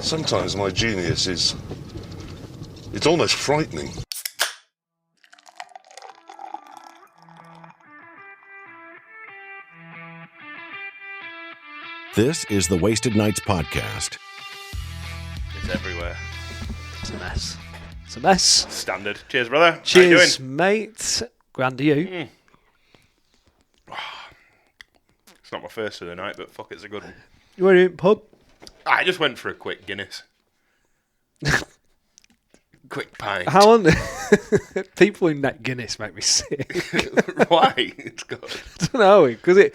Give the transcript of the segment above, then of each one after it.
Sometimes my genius it's almost frightening. This is the Wasted Nights podcast. It's everywhere. It's a mess. It's a mess. Standard. Cheers, brother. Cheers, How you doing? mate. Grand to you. It's not my first of the night, but fuck, it's a good one. You were in pub? I just went for a quick Guinness. Quick pint. How on? People in that Guinness make me sick. Why? It's good. I don't know, because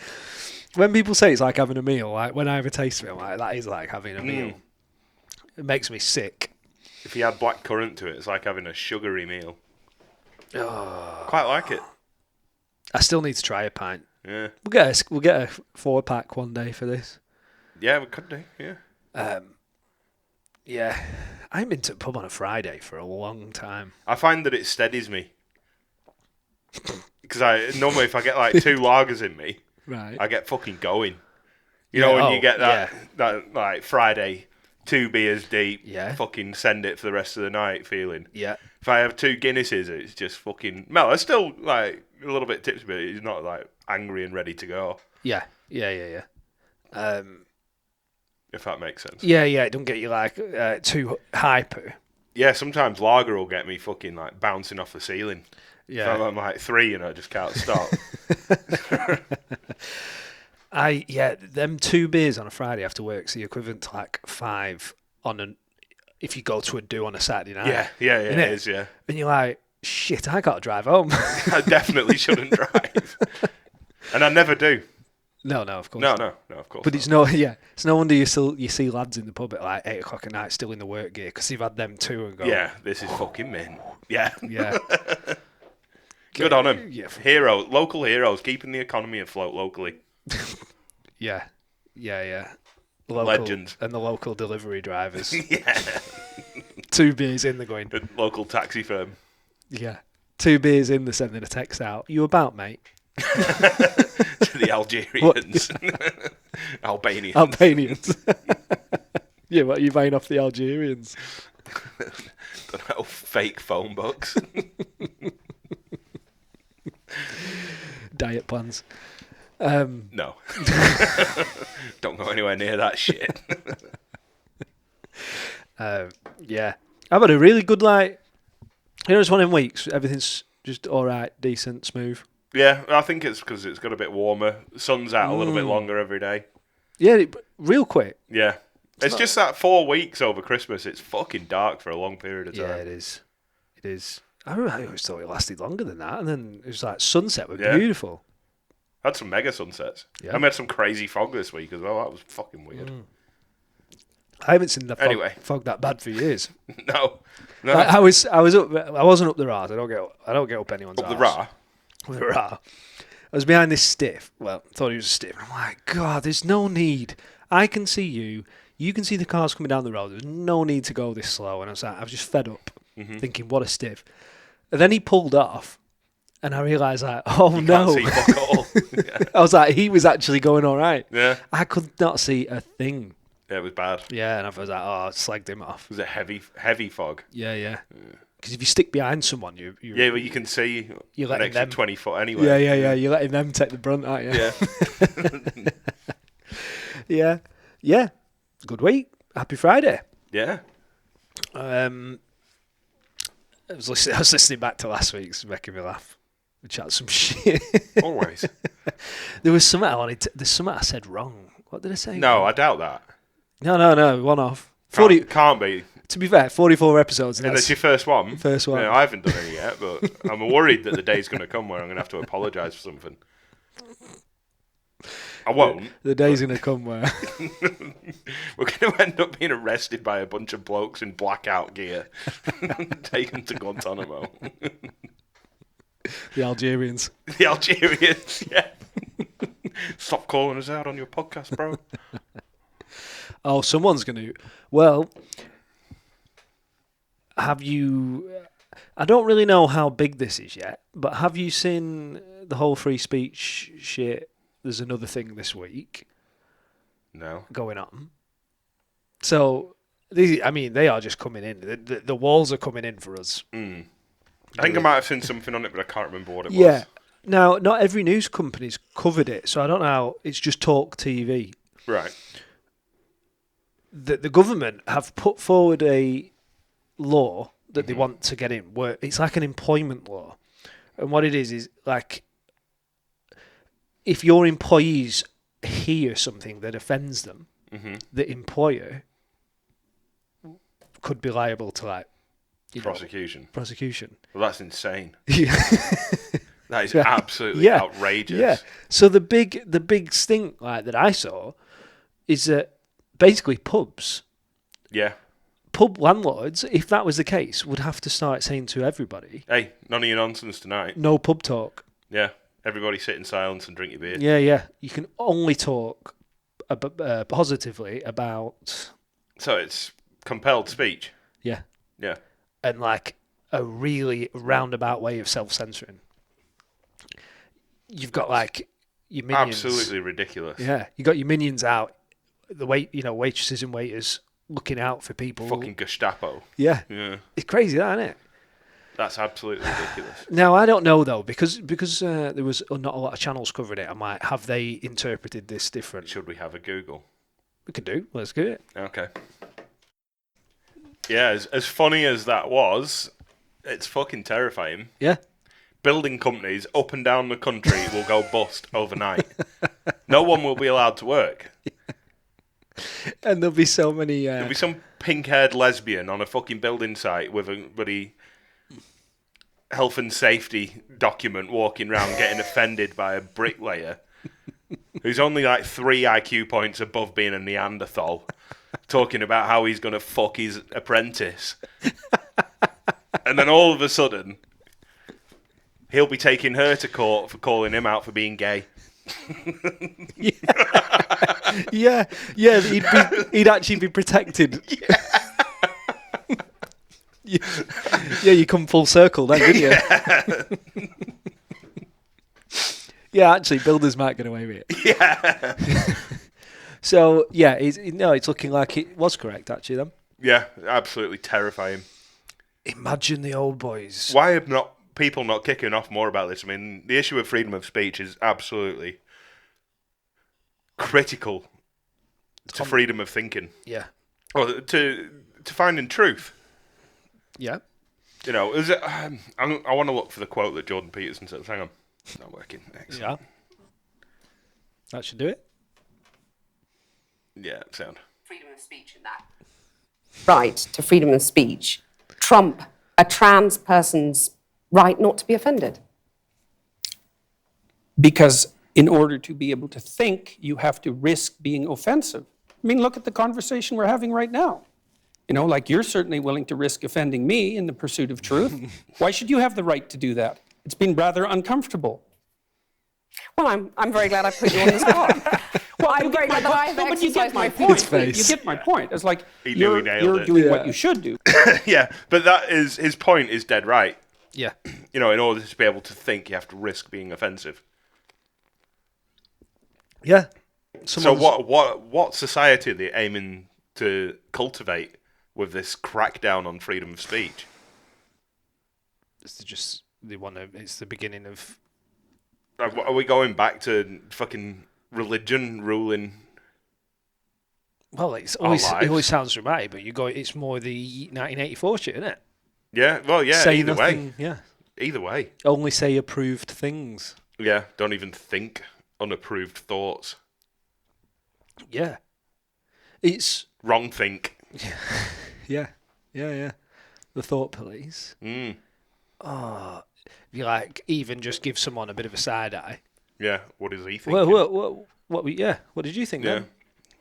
when people say it's like having a meal, like when I have a taste of it, I'm like, that is like having a meal. It makes me sick. If you add black currant to it, it's like having a sugary meal. Quite like it. I still need to try a pint. Yeah. We'll get a 4-pack one day for this. Yeah, we could do. Yeah. Yeah, I haven't been to a pub on a Friday for a long time. I find that it steadies me. Because normally if I get like 2 lagers in me, Right. I get fucking going. You know when you get that like Friday, 2 beers deep, fucking send it for the rest of the night feeling. Yeah. If I have 2 Guinnesses, it's just fucking... Mel, I'm still like a little bit tipsy, but it's not like angry and ready to go. Yeah. If that makes sense. Yeah, it don't get you like too hyper. Yeah, sometimes lager will get me fucking like bouncing off the ceiling. Yeah. So I'm like 3 and I just can't stop. Them 2 beers on a Friday after work, so the equivalent to like 5 if you go to a do on a Saturday night. Yeah, it is, yeah. And you're like, shit, I got to drive home. I definitely shouldn't drive. And I never do. No, of course. No, of course. But not. it's no wonder you see lads in the pub at like 8 o'clock at night still in the work gear because they've had them 2 and go. Yeah, this is fucking mint. Yeah. Yeah. Good on them. Yeah. Local heroes, keeping the economy afloat locally. Yeah. Legends. And the local delivery drivers. Yeah. 2 beers in, they're going. The local taxi firm. Yeah. 2 beers in, they're sending a text out. You about, mate? To the Algerians. Albanians. Yeah, what are you buying off the Algerians? Don't know, fake phone books. Diet plans. No. Don't go anywhere near that shit. Yeah. I've had a really good, it's one of them weeks. Everything's just all right, decent, smooth. Yeah, I think it's because it's got a bit warmer. The sun's out a little bit longer every day. Yeah, real quick. Yeah. It's just that 4 weeks over Christmas, it's fucking dark for a long period of time. Yeah, it is. I always thought it lasted longer than that, and then it was like sunset was beautiful. Had some mega sunsets. Yeah. I had some crazy fog this week as well. That was fucking weird. I haven't seen the fog that bad for years. No. I was up. I wasn't up the Rars. I don't get up anyone's Up the Ra. The Ra. I was behind this stiff. Well, I thought he was a stiff. I'm like, God, there's no need. I can see you. You can see the cars coming down the road. There's no need to go this slow. And I was just fed up, thinking, what a stiff. And then he pulled off, and I realised, like, oh no. Can't see fuck all. Yeah. I was like, he was actually going all right. Yeah. I could not see a thing. Yeah, it was bad. Yeah, and I was like, oh, I slagged him off. It was a heavy fog. Yeah. Because if you stick behind someone, you yeah, but you can see you're an extra them 20 foot anyway. Yeah. You're letting them take the brunt, aren't you? Yeah. Yeah. Good week. Happy Friday. Yeah. I was listening back to last week's, making me laugh. We chat some shit. Always. There was something there's something I said wrong. What did I say? No, I doubt that. No. One off. Can't be. To be fair, 44 episodes. And that's your first one? First one. Yeah, I haven't done any yet, but I'm worried that the day's going to come where I'm going to have to apologise for something. I won't. The day's going to come where... We're going to end up being arrested by a bunch of blokes in blackout gear. Taken to Guantanamo. The Algerians. The Algerians, yeah. Stop calling us out on your podcast, bro. Oh, someone's going to... Well... Have you... I don't really know how big this is yet, but have you seen the whole free speech shit? There's another thing this week. No. Going on. So, They are just coming in. The walls are coming in for us. I think I might have seen something on it, but I can't remember what it was. Yeah. Now, not every news company's covered it, so I don't know how. It's just Talk TV. Right. The government have put forward a law that they want to get in, where it's like an employment law. And what it is like, if your employees hear something that offends them, the employer could be liable to prosecution. Well, that's insane. Yeah. That is absolutely outrageous. Yeah. So the big stink that I saw is that basically pubs. Yeah. Pub landlords, if that was the case, would have to start saying to everybody, "Hey, none of your nonsense tonight. No pub talk." Yeah. Everybody sit in silence and drink your beer. Yeah. You can only talk positively about. So it's compelled speech. Yeah. Yeah. And like a really roundabout way of self-censoring. You've got like your minions. Absolutely ridiculous. Yeah. You got your minions out. The waitresses and waiters looking out for people. Fucking Gestapo. Yeah. Yeah. It's crazy, that, isn't it? That's absolutely ridiculous. Now, I don't know, though, because there was not a lot of channels covering it. I'm like, have they interpreted this different? Should we have a Google? We can do. Let's do it. Okay. Yeah, as funny as that was, it's fucking terrifying. Yeah. Building companies up and down the country will go bust overnight. No one will be allowed to work. And there'll be so many... There'll be some pink-haired lesbian on a fucking building site with a bloody health and safety document walking around getting offended by a bricklayer who's only like 3 IQ points above being a Neanderthal, talking about how he's going to fuck his apprentice. And then all of a sudden, he'll be taking her to court for calling him out for being gay. Yeah. He'd actually be protected. Yeah, you come full circle then, didn't you? Yeah, actually, builders might get away with it. Yeah. So yeah, it's looking like it was correct actually. Then. Yeah, absolutely terrifying. Imagine the old boys. Why are people not kicking off more about this? I mean, the issue of freedom of speech is absolutely critical to freedom of thinking. Yeah. Or to finding truth. Yeah. You know, is it? I want to look for the quote that Jordan Peterson said. Hang on, it's not working. Excellent. Yeah. That should do it. Yeah, sound. Freedom of speech in that. Right to freedom of speech trump a trans person's right not to be offended. Because in order to be able to think, you have to risk being offensive. I mean, look at the conversation we're having right now. You know, like you're certainly willing to risk offending me in the pursuit of truth. Why should you have the right to do that? It's been rather uncomfortable. Well, I'm very glad I put you on the spot. Well, I'm very glad that I've but you get exercised my my point. freedom. You get my point. It's like He knew he you're nailed it. doing what you should do. Yeah, but that is his point is dead right. Yeah. You know, in order to be able to think, you have to risk being offensive. Yeah. So what society are they aiming to cultivate with this crackdown on freedom of speech? It's the beginning of. Are we going back to fucking religion ruling? Well, it always sounds dramatic, but it's more the 1984 shit, isn't it? Yeah, well, yeah, Say either nothing, way. Yeah. Either way. Only say approved things. Yeah, don't even think unapproved thoughts. Yeah. It's... Wrong think. Yeah. The thought police. Mm. Oh, if you like, even just give someone a bit of a side eye. Yeah, what is he thinking? Well, what did you think then?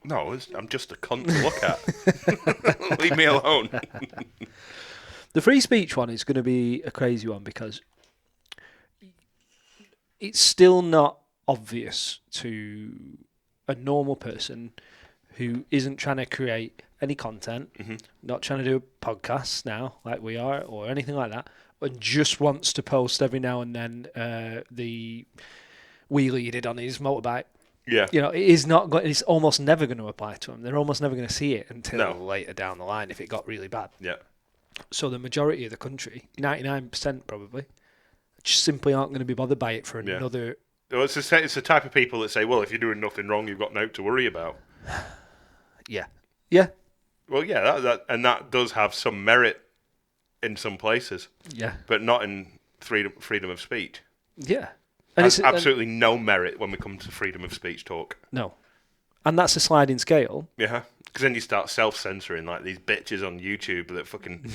No, I'm just a cunt to look at. Leave me alone. The free speech one is going to be a crazy one because it's still not obvious to a normal person who isn't trying to create any content, not trying to do a podcast now like we are or anything like that, and just wants to post every now and then the wheelie he did on his motorbike. Yeah. You know, it is not. It's almost never going to apply to them. They're almost never going to see it until No. later down the line if it got really bad. Yeah. So the majority of the country, 99% probably, just simply aren't going to be bothered by it for Yeah. another. Well, it's the type of people that say, well, if you're doing nothing wrong, you've got nothing to worry about. Yeah. Yeah. Well, yeah, that does have some merit in some places, Yeah. but not in freedom of speech. Yeah. There's absolutely no merit when we come to freedom of speech talk. No. And that's a sliding scale. Yeah, because then you start self-censoring like these bitches on YouTube that fucking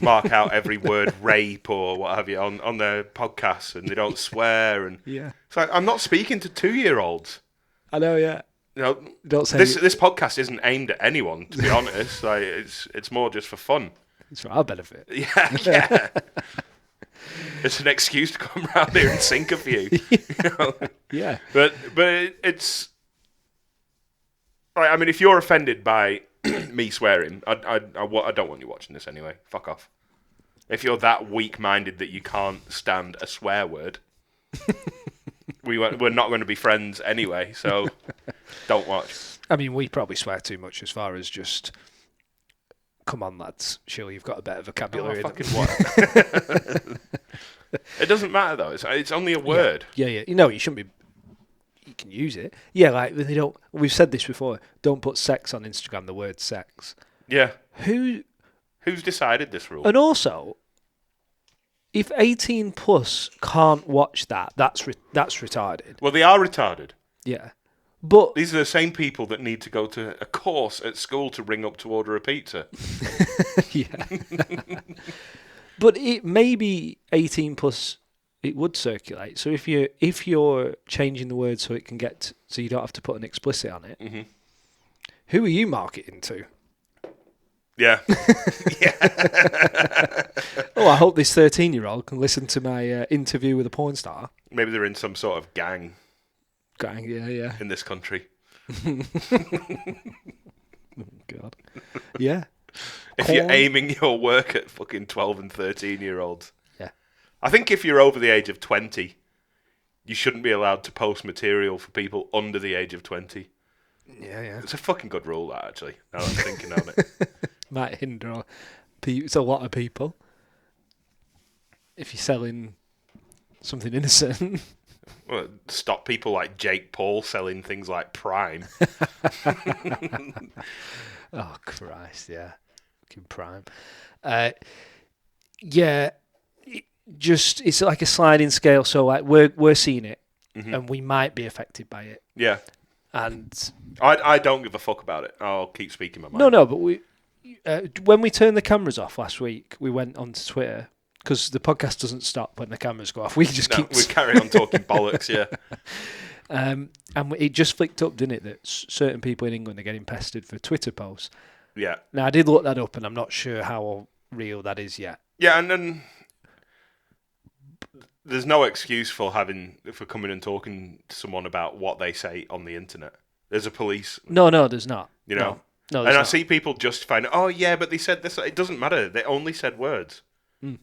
mark out every word rape or what have you on their podcasts, and they don't swear. And Yeah. it's like, I'm not speaking to 2-year-olds. I know, yeah. You know, Don't say this podcast isn't aimed at anyone, to be honest. Like, it's more just for fun. it's for our benefit. Yeah. It's an excuse to come around here and sink a few. You know? Yeah. But it's... Right, I mean, if you're offended by me swearing, I don't want you watching this anyway. Fuck off. If you're that weak-minded that you can't stand a swear word, we're not going to be friends anyway, so don't watch. I mean, we probably swear too much as far as just... Come on, lads. Surely you've got a better vocabulary. Fucking what? It doesn't matter, though. It's only a word. Yeah. You know, you shouldn't be... You can use it. Yeah, like, they don't... We've said this before. Don't put sex on Instagram, the word sex. Yeah. Who's decided this rule? And also, if 18 plus can't watch that's retarded. Well, they are retarded. Yeah. But These are the same people that need to go to a course at school to ring up to order a pizza. yeah. But it maybe 18 plus it would circulate. So if you're changing the word so it can get so you don't have to put an explicit on it. Mm-hmm. Who are you marketing to? Yeah. Oh, I hope this 13-year-old can listen to my interview with a porn star. Maybe they're in some sort of gang Yeah. in this country. God. Yeah. If you're aiming your work at fucking 12 and 13-year-olds. Yeah. I think if you're over the age of 20, you shouldn't be allowed to post material for people under the age of 20. Yeah. It's a fucking good rule, that, actually, now that I'm thinking on it. Might hinder it's a lot of people. If you're selling something innocent. Well, stop people like Jake Paul selling things like Prime. Oh, Christ, yeah. Fucking Prime. Yeah, it's like a sliding scale. So like we're seeing it, and we might be affected by it. Yeah. And I don't give a fuck about it. I'll keep speaking my mind. No, but when we turned the cameras off last week, we went onto Twitter because the podcast doesn't stop when the cameras go off. We carry on talking bollocks, yeah. And it just flicked up, didn't it, that certain people in England are getting pestered for Twitter posts. Yeah. Now, I did look that up, and I'm not sure how real that is yet. Yeah, and then there's no excuse for coming and talking to someone about what they say on the internet. There's a police. No, there's not. You know? No, and I see people justifying, oh, yeah, but they said this. It doesn't matter. They only said words. Mm.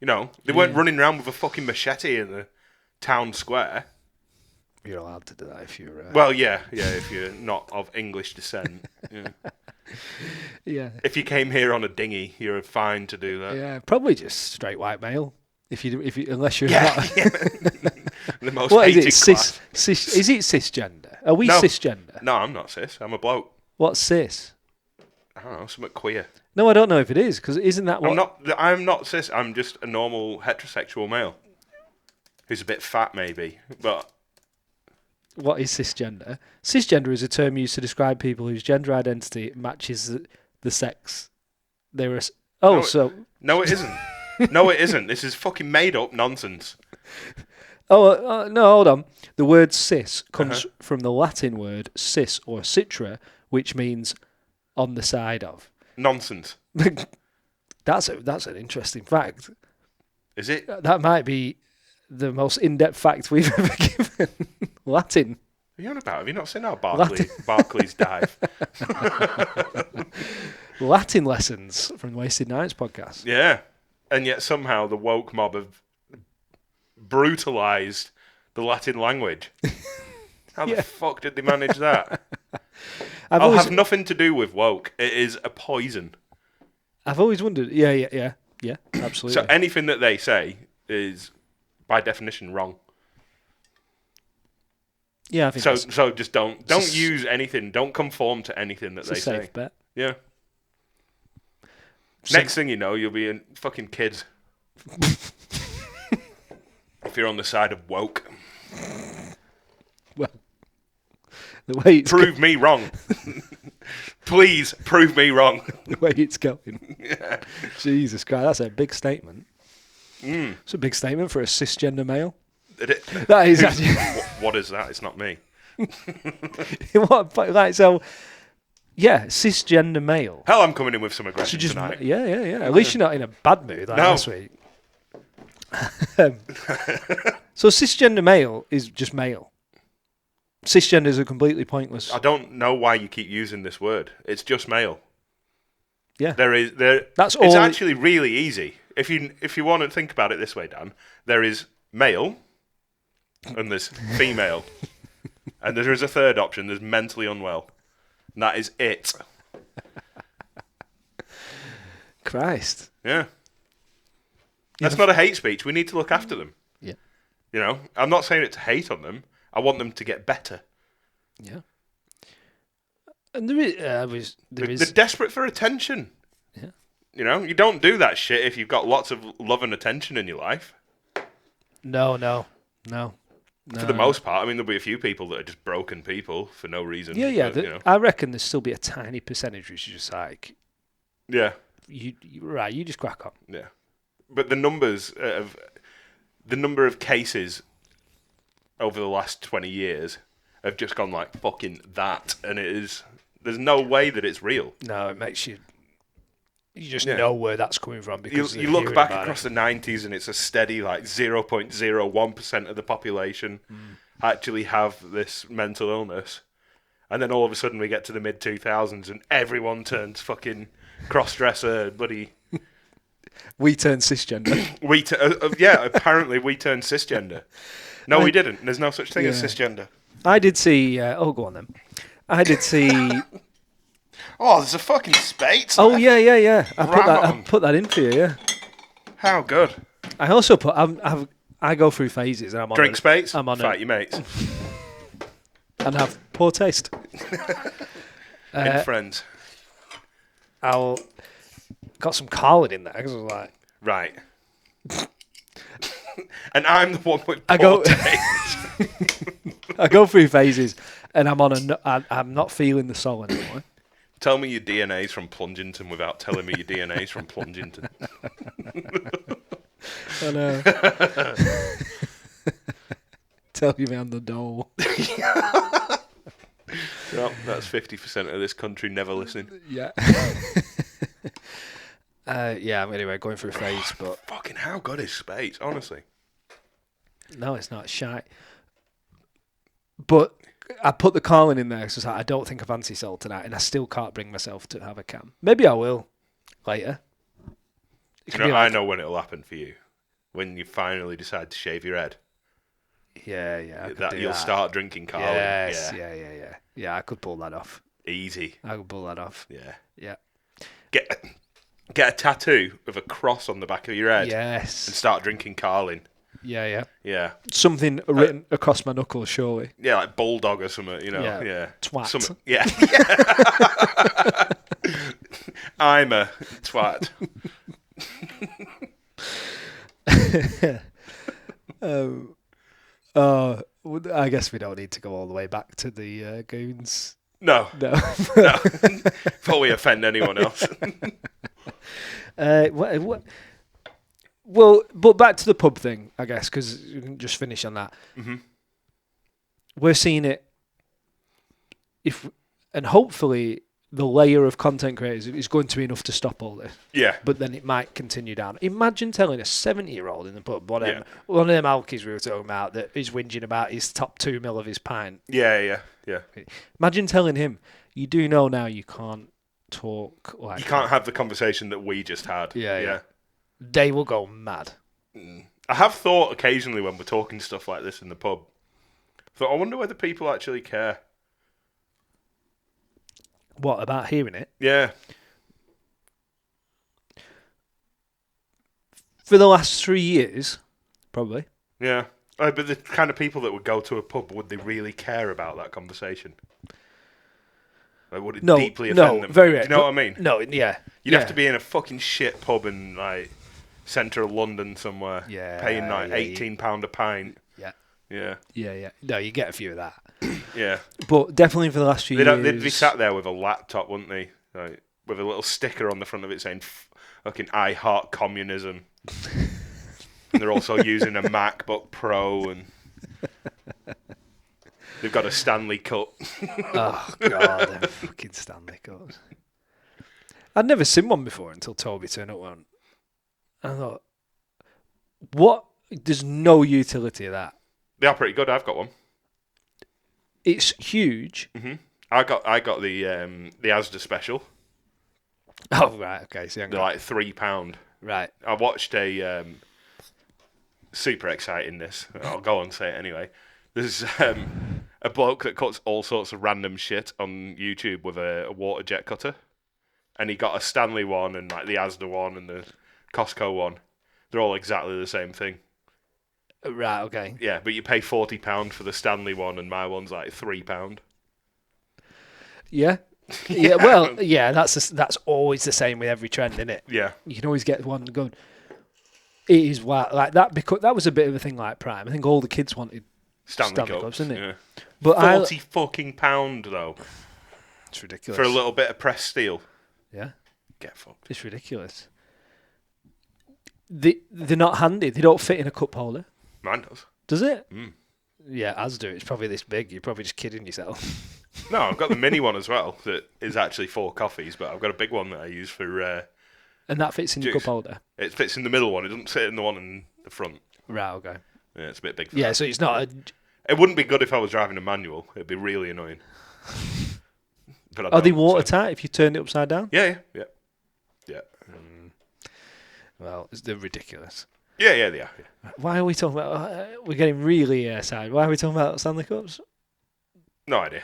You know, they weren't running around with a fucking machete in the town square. You're allowed to do that if you're... Well, yeah, if you're not of English descent. Yeah. Yeah. If you came here on a dinghy, you're fine to do that. Yeah, probably just straight white male. Unless you're Yeah, not... yeah. The most What is hated it? class. Is it cisgender? Are we cisgender? No, I'm not cis. I'm a bloke. What's cis? I don't know, something queer. No, I don't know if it is, because isn't that what... I'm not cis. I'm just a normal heterosexual male who's a bit fat, maybe. But what is cisgender? Cisgender is a term used to describe people whose gender identity matches the sex they were... no, it isn't. No, it isn't. This is fucking made up nonsense. No, hold on. The word cis comes from the Latin word cis or citra, which means on the side of. Nonsense. That's an interesting fact. Is it? That might be the most in-depth fact we've ever given. Latin. What are you on about? Have you not seen our Barclays dive? Latin lessons from the Wasted Nights podcast. Yeah. And yet somehow the woke mob have brutalised the Latin language. How the fuck did they manage that? I've I'll always, have nothing to do with woke. It is a poison. I've always wondered. Yeah, absolutely. So anything that they say is, by definition, wrong. yeah, I think So just don't use anything. Don't conform to anything that it's they a say. safe bet. Yeah. Next thing you know, you'll be a fucking kid. If you're on the side of woke. Well, the way it's Prove me wrong. Please prove me wrong. the way it's going. Jesus Christ, that's a big statement. It's a big statement for a cisgender male. That is actually What is that? It's not me. so. Yeah, cisgender male. Hell, I'm coming in with some So aggression just tonight. yeah. At least you're not in a bad mood like No. last week. So cisgender male is just male. Cisgender is a completely pointless. I don't know why you keep using this word. It's just male. Yeah, It's That's all. actually really easy. If you want to think about it this way, Dan, there is male, and there's female, and there is a third option. There's mentally unwell, and that is it. Christ. Yeah, that's not a hate speech. We need to look after them. Yeah. You know, I'm not saying it to hate on them. I want them to get better. Yeah. And there They're is. desperate for attention. Yeah. You know, you don't do that shit if you've got lots of love and attention in your life. No. For the most part, I mean, there'll be a few people that are just broken people for no reason. Yeah. But, you know. I reckon there's still be a tiny percentage which is just like Yeah, you just crack on. yeah. But the number of cases over the last 20 years have just gone like fucking that, and there's no way that it's real. No, it makes you just Yeah. know where that's coming from because You look back across the 90s and it's a steady like 0.01% of the population actually have this mental illness, and then all of a sudden we get to the mid 2000s and everyone turns fucking cross-dresser, bloody. we turn cisgender. Apparently we turned cisgender. No, we didn't. There's no such thing as Yeah. cisgender. I did see. Go on then. I did see. Oh, there's a fucking spate. Oh yeah. I Ram put that in for you. Yeah. How good. I also put. I go through phases, and I'm on Drink spates, I'm on fight your mates. and have poor taste. And friends. I'll got some Carlin in there because I was like, Right. And I'm the one with I poor go- taste. I go through phases, and I'm not feeling the soul anymore. Tell me your DNA's from Plungington without telling me your DNA's from Plungington. I know. Tell you around the dole. Well, that's 50% of this country never listening. Yeah. Anyway, going through a phase, but Fucking how good is space, honestly. no, it's not shy. But I put the Carlin in there because I don't think I fancy salt tonight, and I still can't bring myself to have a can. Maybe I will later. It could be I like- know when it'll happen for you. When you finally decide to shave your head. Yeah, I could do You'll that. start drinking Carlin. Yes, yeah. I could pull that off. Easy. I could pull that off. Yeah. Yeah. Get a tattoo of a cross on the back of your head and Yes. start drinking Carlin. Yeah. Yeah. Something written across my knuckles, surely. Yeah, like bulldog or something, you know. Yeah. Yeah. Twat. Yeah. I'm a twat. I guess we don't need to go all the way back to the goons. No. No. Before we offend anyone else. Well, but back to the pub thing, I guess, because you can just finish on that. Mm-hmm. We're seeing it, and hopefully the layer of content creators is going to be enough to stop all this. Yeah. But then it might continue down. Imagine telling a 70-year-old in the pub, one Yeah. of them alkies we were talking about, that is whinging about his top 2 mil of his pint. Yeah. Imagine telling him, you do know now you can't talk like You can't have the conversation that we just had. Yeah. They will go mad. I have thought occasionally when we're talking stuff like this in the pub, Thought, I wonder whether people actually care. What about hearing it? Yeah. For the last 3 years, probably. Yeah. But the kind of people that would go to a pub, would they really care about that conversation? Like, would it deeply offend them? Very Do rare. you know what I mean? No, yeah. You'd have to be in a fucking shit pub in, like, centre of London somewhere. Yeah, Paying, like, yeah, £18 a pint. Yeah. Yeah. Yeah. No, you get a few of that. Yeah. But definitely for the last few years. They'd be sat there with a laptop, wouldn't they? Like, with a little sticker on the front of it saying, fucking, I heart communism. And they're also using a MacBook Pro, and they've got a Stanley Cup. Oh, God, them fucking Stanley Cups. I'd never seen one before until Toby turned up one. I thought, what? There's no utility of that. They are pretty good. I've got one. It's huge. Mm-hmm. I got the Asda special. Oh, right, okay. So They're like £3. right. I watched a super exciting this. I'll go on and say it anyway. There's a bloke that cuts all sorts of random shit on YouTube with a water jet cutter, and he got a Stanley one and like the Asda one and the Costco one. They're all exactly the same thing. Right, okay. Yeah, but you pay £40 for the Stanley one, and my one's like £3. Yeah. Yeah, well, yeah, that's always the same with every trend, isn't it? Yeah. You can always get one going. It is wild. Like that, because that was a bit of a thing like Prime. I think all the kids wanted Stanley Cups, isn't it? Yeah. But £40 fucking pound though it's ridiculous. for a little bit of pressed steel. Yeah. Get fucked. It's ridiculous. They're not handy. They don't fit in a cup holder. Mine does. Does it? Mm. Yeah, Asda. It's probably this big. You're probably just kidding yourself. No, I've got the mini one as well that is actually 4 coffees, but I've got a big one that I use for. And that fits in your juice. cup holder. It fits in the middle one. It doesn't fit in the one in the front. Right. Okay. Yeah, it's a bit big. For Yeah. that. So it's not a. It wouldn't be good if I was driving a manual. It'd be really annoying. But I Are they don't, so- watertight if you turned it upside down? Yeah. Well, they're ridiculous. Yeah, they are. Yeah. Why are we talking about? We're getting really side. Why are we talking about Stanley Cups? No idea.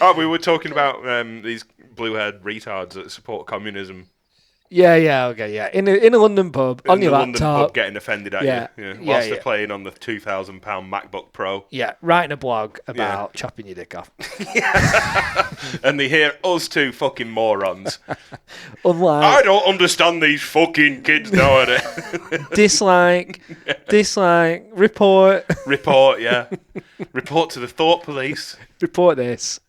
Oh, we were talking about these blue-haired retards that support communism. Yeah, okay, yeah. In a London pub, on in your the laptop. London pub getting offended at Yeah, you. yeah, Whilst yeah. they're playing on the £2,000 MacBook Pro. Yeah, writing a blog about chopping your dick off. And they hear us two fucking morons. Unlike I don't understand these fucking kids nowadays. dislike, report, Report, yeah. Report to the thought police. report this.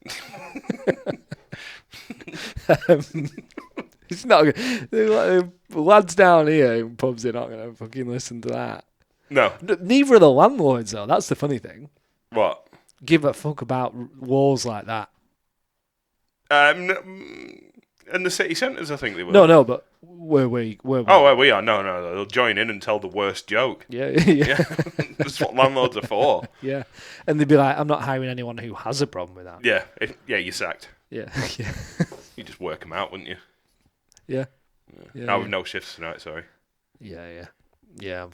It's not good. The lads down here in pubs, they're not going to fucking listen to that. No. Neither are the landlords, though. That's the funny thing. What? Give a fuck about walls like that. In the city centres, I think they will. No, but where we? Oh, well, we are. No, they'll join in and tell the worst joke. Yeah. That's what landlords are for. Yeah, and they'd be like, "I'm not hiring anyone who has a problem with that." Yeah, you're sacked. Yeah, yeah, You just work them out, wouldn't you? yeah. Now with no shifts tonight, sorry. Yeah. Yeah.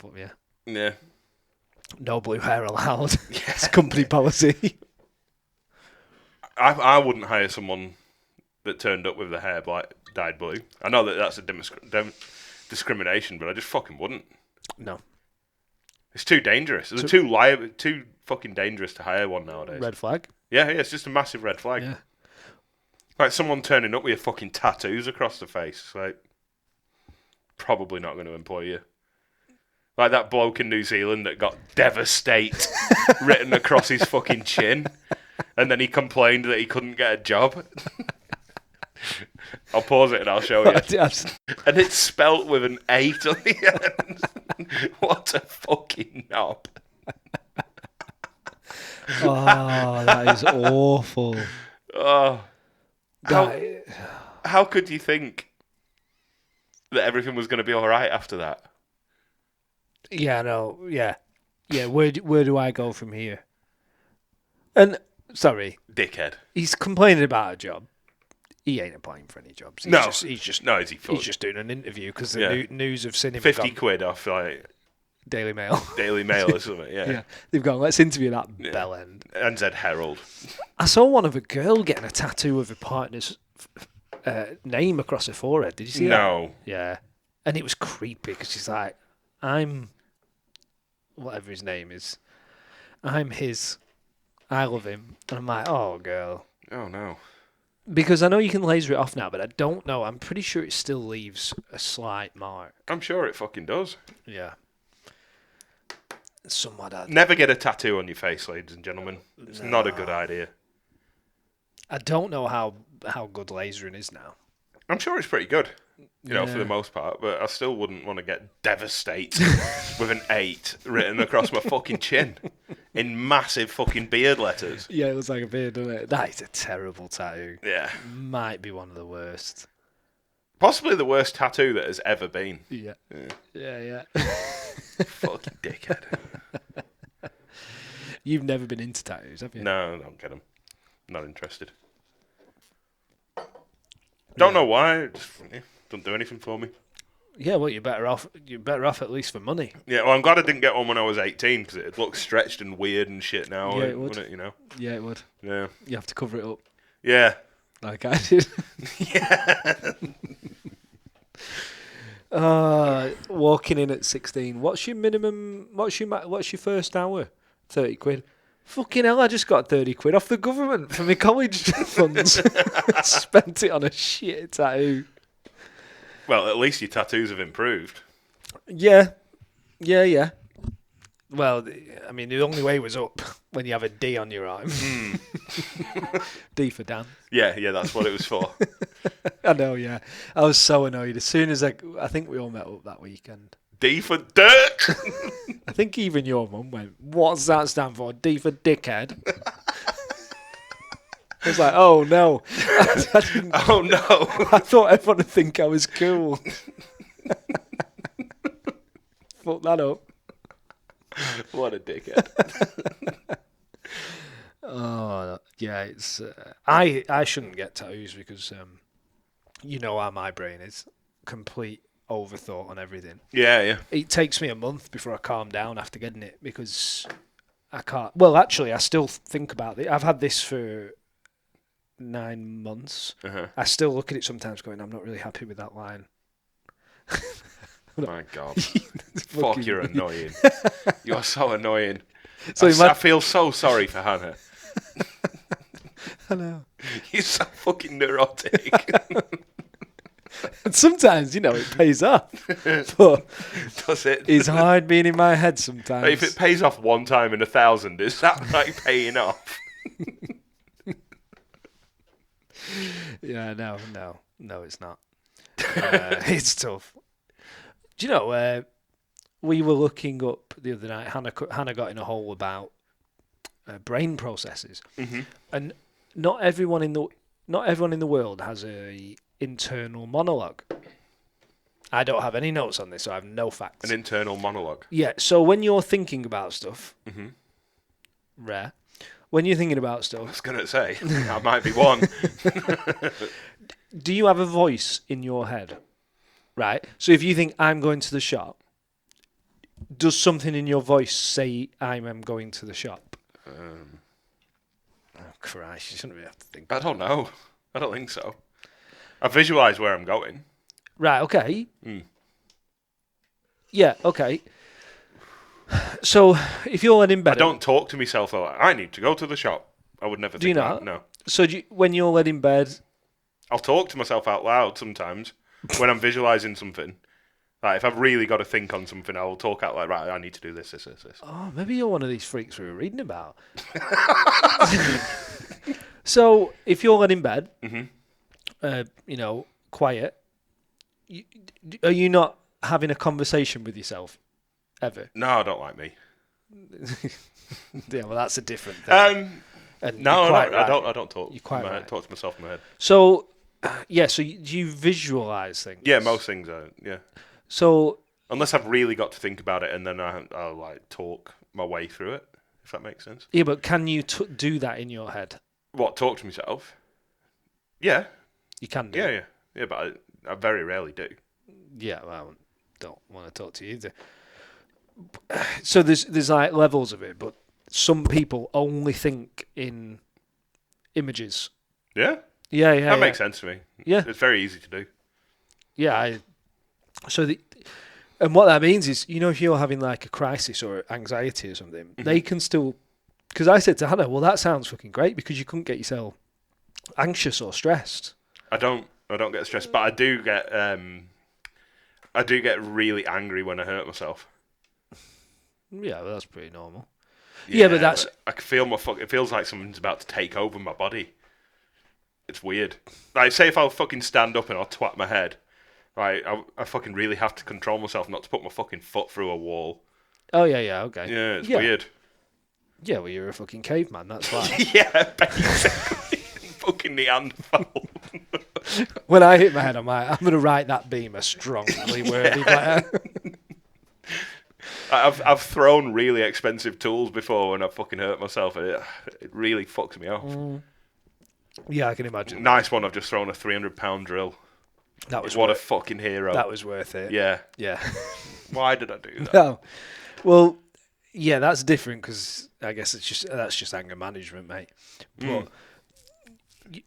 No blue hair allowed. It's company policy. I wouldn't hire someone that turned up with their hair dyed blue. I know that that's a discrimination, but I just fucking wouldn't. No. It's too dangerous. It's too fucking dangerous to hire one nowadays. Red flag. Yeah, it's just a massive red flag. Yeah. Like someone turning up with fucking tattoos across the face. Like, probably not going to employ you. Like that bloke in New Zealand that got devastate written across his fucking chin. And then he complained that he couldn't get a job. I'll pause it and I'll show you. And it's spelt with an 8 on the end. What a fucking knob. Oh, that is awful. Oh. How could you think that everything was going to be all right after that? Yeah, no, yeah. Where do I go from here? And sorry, Dickhead. he's complaining about a job. He ain't applying for any jobs. He's just No, is he fucked? he's just doing an interview because the Yeah. news of cinema 50 quid off, like, Daily Mail. Daily Mail or something, yeah. Yeah, they've gone, let's interview that bell end. NZ Herald. I saw one of a girl getting a tattoo of her partner's name across her forehead. Did you see that? No. Yeah. And it was creepy because she's like, I'm, whatever his name is, I'm his, I love him. And I'm like, oh, girl. Oh, no. Because I know you can laser it off now, but I don't know. I'm pretty sure it still leaves a slight mark. I'm sure it fucking does. Yeah. Somewhat odd. Never get a tattoo on your face, ladies and gentlemen. It's not a good idea. I don't know how good lasering is now. I'm sure it's pretty good, you know, for Yeah. the most part, but I still wouldn't want to get devastate with an 8 written across my fucking chin in massive fucking beard letters. Yeah, it looks like a beard, doesn't it? That is a terrible tattoo. Yeah. Might be one of the worst. Possibly the worst tattoo that has ever been. Yeah. Yeah. Fucking dickhead. You've never been into tattoos, have you? No, I don't get them. Not interested. Don't know why. Just, don't do anything for me. Yeah, well, you're better off. You're better off at least for money. Yeah, well, I'm glad I didn't get one when I was 18 because it looks stretched and weird and shit now. Yeah, it would. Wouldn't it, you know? Yeah, it would. Yeah. You have to cover it up, Yeah. like I did. Walking in at 16. What's your minimum? What's your first hour? 30 quid. Fucking hell! I just got 30 quid off the government for my college funds. Spent it on a shit tattoo. Well, at least your tattoos have improved. Yeah. Well, I mean, the only way was up when you have a D on your arm. D for Dan. Yeah, that's what it was for. I know, yeah. I was so annoyed. As soon as I think we all met up that weekend. D for dirt. I think even your mum went, what's that stand for? D for dickhead. I was like, oh no. Oh no. I thought everyone would think I was cool. Fuck that up. What a dickhead. Oh, yeah, it's... I shouldn't get tattoos because you know how my brain is. Complete overthought on everything. Yeah. It takes me a month before I calm down after getting it because I can't... Well, actually, I still think about it. I've had this for 9 months. Uh-huh. I still look at it sometimes going, I'm not really happy with that line. My God. Fuck, you're annoying. You are so annoying. So I feel so sorry for Hannah. I know. You're so fucking neurotic. And sometimes, you know, it pays off. But Does it? it's hard being in my head sometimes. If it pays off one time in 1,000, is that like paying off? Yeah, no, it's not. It's tough. Do you know, we were looking up the other night, Hannah got in a hole about brain processes. Mm-hmm. And not everyone in the world has a internal monologue. I don't have any notes on this, so I have no facts. An internal monologue. Yeah, so when you're thinking about stuff, Mm-hmm. rare. When you're thinking about I stuff, was going to say, that might be one. do you have a voice in your head? Right? So if you think, I'm going to the shop, does something in your voice say, I am going to the shop? Oh, Christ, you shouldn't really have to think. I don't know. I don't think so. I visualise where I'm going. Right, okay. Mm. Yeah, okay. So if you're in bed... I don't talk to myself like, I need to go to the shop. I would never Do you think not? that. No. So when you're led in bed... I'll talk to myself out loud sometimes when I'm visualising something. Like, if I've really got to think on something, I'll talk out like, right, I need to do this. Oh, maybe you're one of these freaks we were reading about. So if you're led in bed, quiet, are you not having a conversation with yourself ever? No, I don't like me. Yeah, well, that's a different thing. And No, you're quite I right. don't talk. You're quite in my right. head, talk to myself in my head. So, yeah, so you visualize things. Yeah, most things are. Yeah, So, unless I've really got to think about it, and then I'll like talk my way through it. If that makes sense. yeah, but can you do that in your head? What, talk to myself? Yeah, You can do. yeah. But I very rarely do. Yeah, well, I don't want to talk to you either. So there's like levels of it, but some people only think in images. Yeah, Yeah, that makes sense to me. Yeah. It's very easy to do. Yeah, and what that means is, if you're having like a crisis or anxiety or something, they can still. Because I said to Hannah, well, that sounds fucking great because you couldn't get yourself anxious or stressed. I don't get stressed, but I do get really angry when I hurt myself. Yeah, well, that's pretty normal. Yeah, but that's. I can feel it feels like something's about to take over my body. It's weird. Like, say if I'll fucking stand up and I'll twat my head, right? I fucking really have to control myself not to put my fucking foot through a wall. Oh yeah, okay. Yeah, it's weird. Yeah, well, you're a fucking caveman. That's fine. Yeah, basically, fucking Neanderthal. When I hit my head, I'm like, I'm gonna write that beam a strongly worded letter. I've thrown really expensive tools before when I've fucking hurt myself, and it really fucks me off. Yeah, I can imagine. Nice one. I've just thrown a 300-pound drill. That was what a fucking hero. That was worth it. Yeah. Yeah. Why did I do that? No. Well, yeah, that's different because I guess that's just anger management, mate. But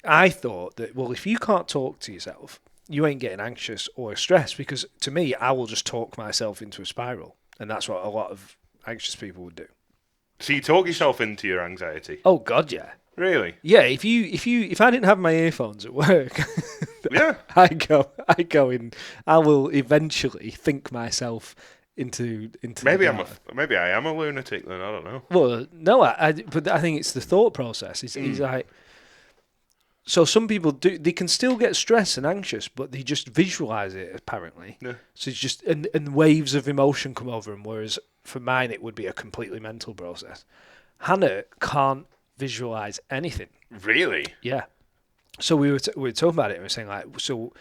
I thought that, well, if you can't talk to yourself, you ain't getting anxious or stressed, because to me, I will just talk myself into a spiral, and that's what a lot of anxious people would do. So you talk yourself into your anxiety? Oh God, yeah. Really? Yeah. If I didn't have my earphones at work, yeah, I go in. I will eventually think myself into. Maybe I am a lunatic then. I don't know. Well, no, but I think it's the thought process. It's like. So some people do. They can still get stressed and anxious, but they just visualize it. Apparently, yeah. So it's just and waves of emotion come over them. Whereas for mine, it would be a completely mental process. Hannah can't visualize anything. Really? Yeah. So we were talking about it. And we were saying like, so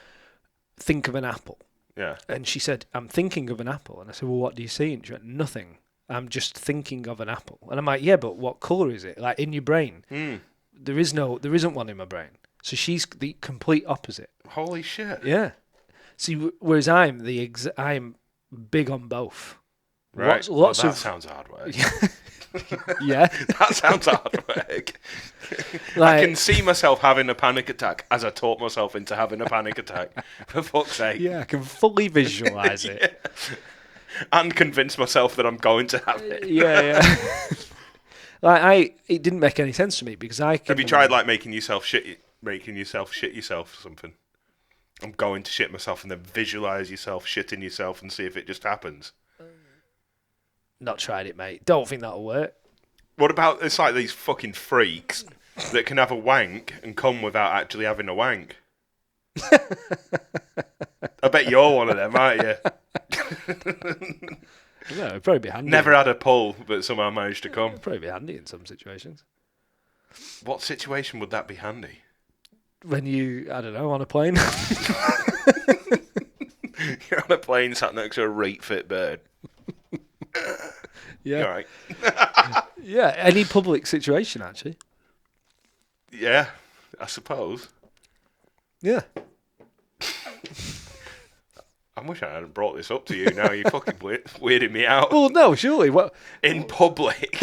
think of an apple. Yeah. And she said, I'm thinking of an apple. And I said, well, what do you see? And she went, nothing. I'm just thinking of an apple. And I'm like, yeah, but what colour is it? Like in your brain. There isn't one in my brain. So she's the complete opposite. Holy shit. Yeah. See, whereas I'm big on both. Right. Lots that of sounds hard work. Yeah. That sounds hard work. Like, I can see myself having a panic attack as I talk myself into having a panic attack. For fuck's sake. yeah, I can fully visualise it. Yeah. And convince myself that I'm going to have it. Yeah. It didn't make any sense to me because I. Have you tried like making yourself shit yourself or something? I'm going to shit myself, and then visualize yourself shitting yourself and see if it just happens. Not tried it, mate. Don't think that'll work. What about it's like these fucking freaks that can have a wank and come without actually having a wank? I bet you're one of them, aren't you? No, it'd probably be handy. Never had a pull, but somehow managed to come. It'd probably be handy in some situations. What situation would that be handy? When you, I don't know, on a plane. You're on a plane sat next to a right fit bird. Yeah. All right. Yeah, any public situation, actually. Yeah, I suppose. Yeah. I wish I hadn't brought this up to you. Now you're fucking weirding me out. Well, no, surely. What? In public.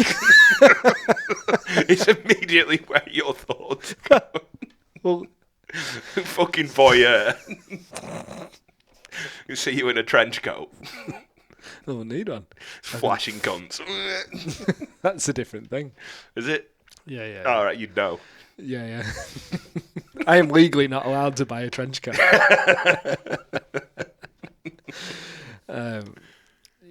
It's immediately where your thoughts go. Well, Fucking voyeur. You see you in a trench coat. no need one. Flashing cunts. That's a different thing. Is it? Yeah. All right, you'd know. Yeah. I am legally not allowed to buy a trench coat.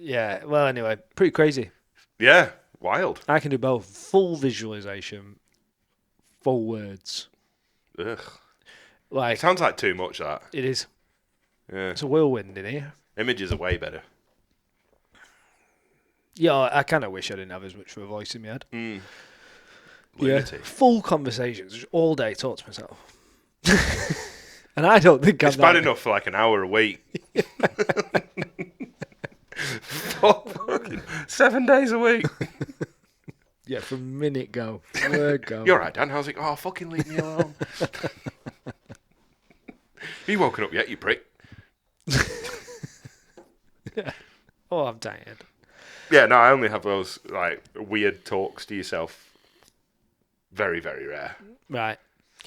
Yeah, well, anyway, pretty crazy. Yeah, wild. I can do both. Full visualization, full words. Ugh. Like, Sounds like too much, that. it is. Yeah. It's a whirlwind in here. Images are way better. Yeah, I kind of wish I didn't have as much of a voice in my head. Yeah, Lunatic. full conversations, just all day, talk to myself. And I don't think I'm It's bad enough for like an hour a week. Fucking 7 days a week. Yeah, from minute go, word go. You're right, Dan. I was like, oh, fucking leave me alone. You woken up yet, you prick? Yeah. Oh, I'm tired. Yeah, no, I only have those like weird talks to yourself. Very, very rare. Right.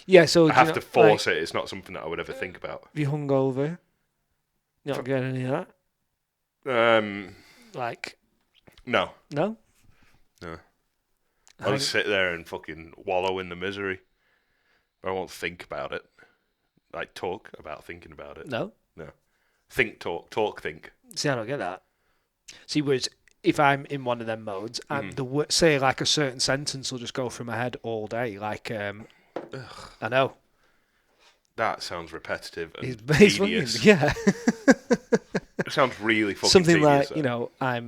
Yeah, so I have to force it. It's not something that I would ever think about. Have you hungover? You're not getting any of Um, that? Like, no. no? No. I'll just sit there and fucking wallow in the misery. I won't think about it. Like, talk about thinking about it. No? No. Think, talk, think. See, I don't get that. See, whereas if I'm in one of them modes, and say like a certain sentence will just go through my head all day. Like, I know. That sounds repetitive and It's tedious. yeah. It sounds really fucking Something tedious. like,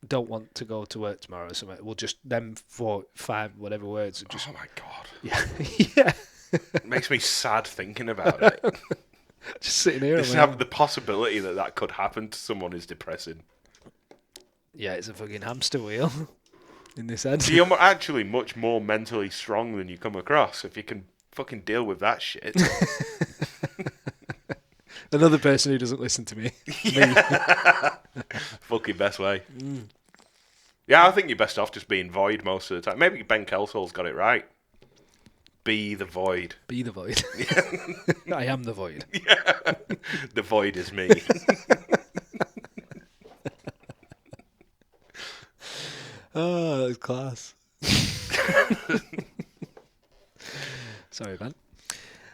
don't want to go to work tomorrow or something. We'll just, them 4, 5, whatever words. Just, Oh my God. yeah. Yeah. It makes me sad thinking about it. Just sitting here. Just have the possibility that could happen to someone is depressing. Yeah, it's a fucking hamster wheel in this head. So you're actually much more mentally strong than you come across if you can fucking deal with that shit. Another person who doesn't listen to me. Fucking best way. Yeah, I think you're best off just being void most of the time. Maybe Ben Kelsol's got it right. Be the void. Be the void. I am the void. Yeah. The void is me. Oh, that was class. Sorry, Ben.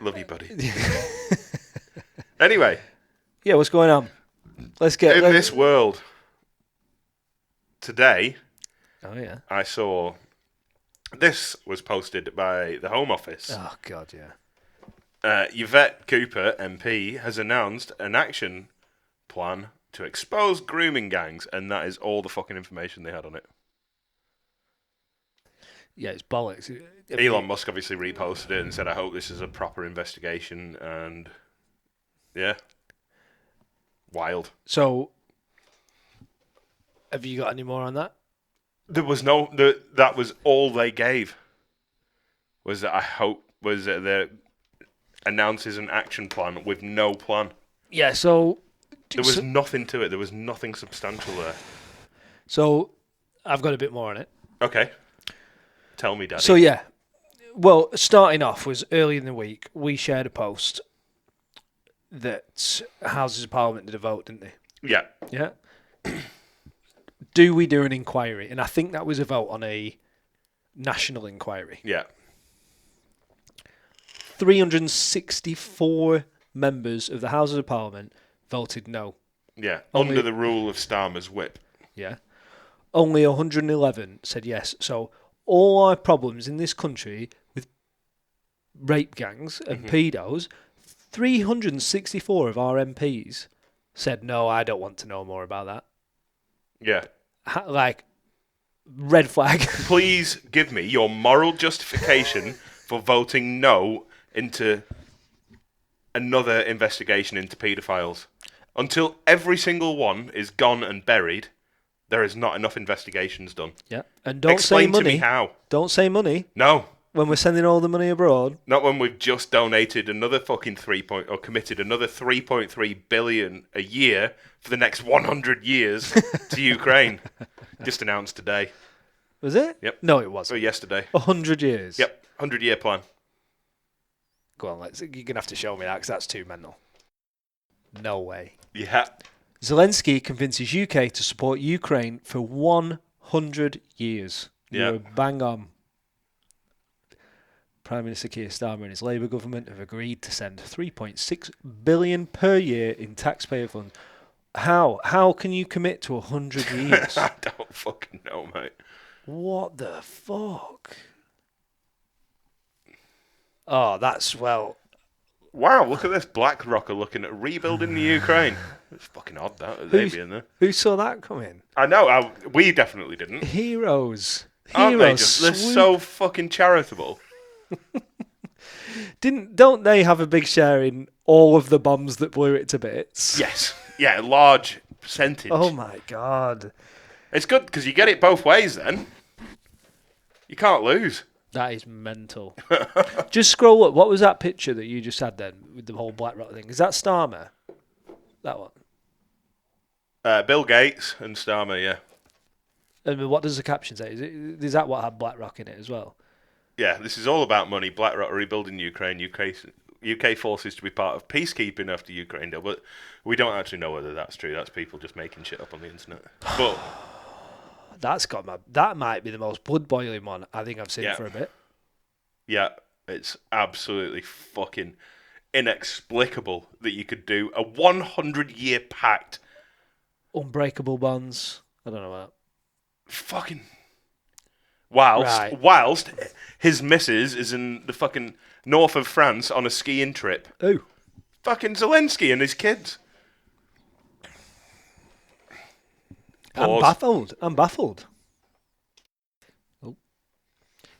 Love you, buddy. Anyway. Yeah, what's going on? Let's get... In this world, today, Oh, yeah. I saw... This was posted by the Home Office. Oh, God, yeah. Yvette Cooper, MP, has announced an action plan to expose grooming gangs, and that is all the fucking information they had on it. Yeah, it's bollocks. Elon Musk obviously reposted it and said, I hope this is a proper investigation, and yeah. Wild. So, have you got any more on that? There was no... that was all they gave. Was that they announces an action plan with no plan. Yeah, so... There was nothing to it. There was nothing substantial there. So, I've got a bit more on it. Okay. Tell me, Daddy. So, yeah. Well, starting off was early in the week, we shared a post that Houses of Parliament did a vote, didn't they? Yeah. Yeah. Do we do an inquiry? And I think that was a vote on a national inquiry. Yeah. 364 members of the Houses of Parliament voted no. Yeah. Only- Under the rule of Starmer's whip. Yeah. Only 111 said yes. So all our problems in this country with rape gangs and pedos, 364 of our MPs said, no, I don't want to know more about that. Yeah. Like, red flag. Please give me your moral justification for voting no into another investigation into paedophiles. Until every single one is gone and buried, there is not enough investigations done. Yeah. And don't Explain say money. to me how. Don't say money No. when we're sending all the money abroad. Not when we've just donated another fucking committed another 3.3 billion a year for the next 100 years to Ukraine. Just announced today. Was it? Yep. No, it Or wasn't. yesterday. 100 years. Yep. 100-year plan. Go on, you're going to have to show me that because that's too mental. No way. Yeah. Zelensky convinces UK to support Ukraine for 100 years. Yeah. You're bang on. Prime Minister Kier Starmer and his Labour government have agreed to send $3.6 billion per year in taxpayer funds. How? How can you commit to 100 years? I don't fucking know, mate. What the fuck? Oh, that's, well... Wow, look at this BlackRock are looking at rebuilding the Ukraine. It's fucking odd that they be in there. Who saw that coming? I know, we definitely didn't. Heroes. Aren't they Heroes. just? They're so fucking charitable. Don't they have a big share in all of the bombs that blew it to bits? Yes. Yeah, large percentage. Oh my god. It's good because you get it both ways then. You can't lose. That is mental. Just scroll up. What was that picture that you just had then with the whole BlackRock thing? Is that Starmer? That one? Bill Gates and Starmer, yeah. I mean, what does the caption say? Is that what had BlackRock in it as well? Yeah, this is all about money. BlackRock rebuilding Ukraine. UK forces to be part of peacekeeping after Ukraine deal, but we don't actually know whether that's true. That's people just making shit up on the internet. But That might be the most blood boiling one I think I've seen Yeah. for a bit. yeah, it's absolutely fucking inexplicable that you could do a 100-year pact. Unbreakable bonds. I don't know what. Fucking whilst Right. whilst his missus is in the fucking north of France on a skiing trip. Oh. Fucking Zelensky and his kids. Pause. I'm baffled.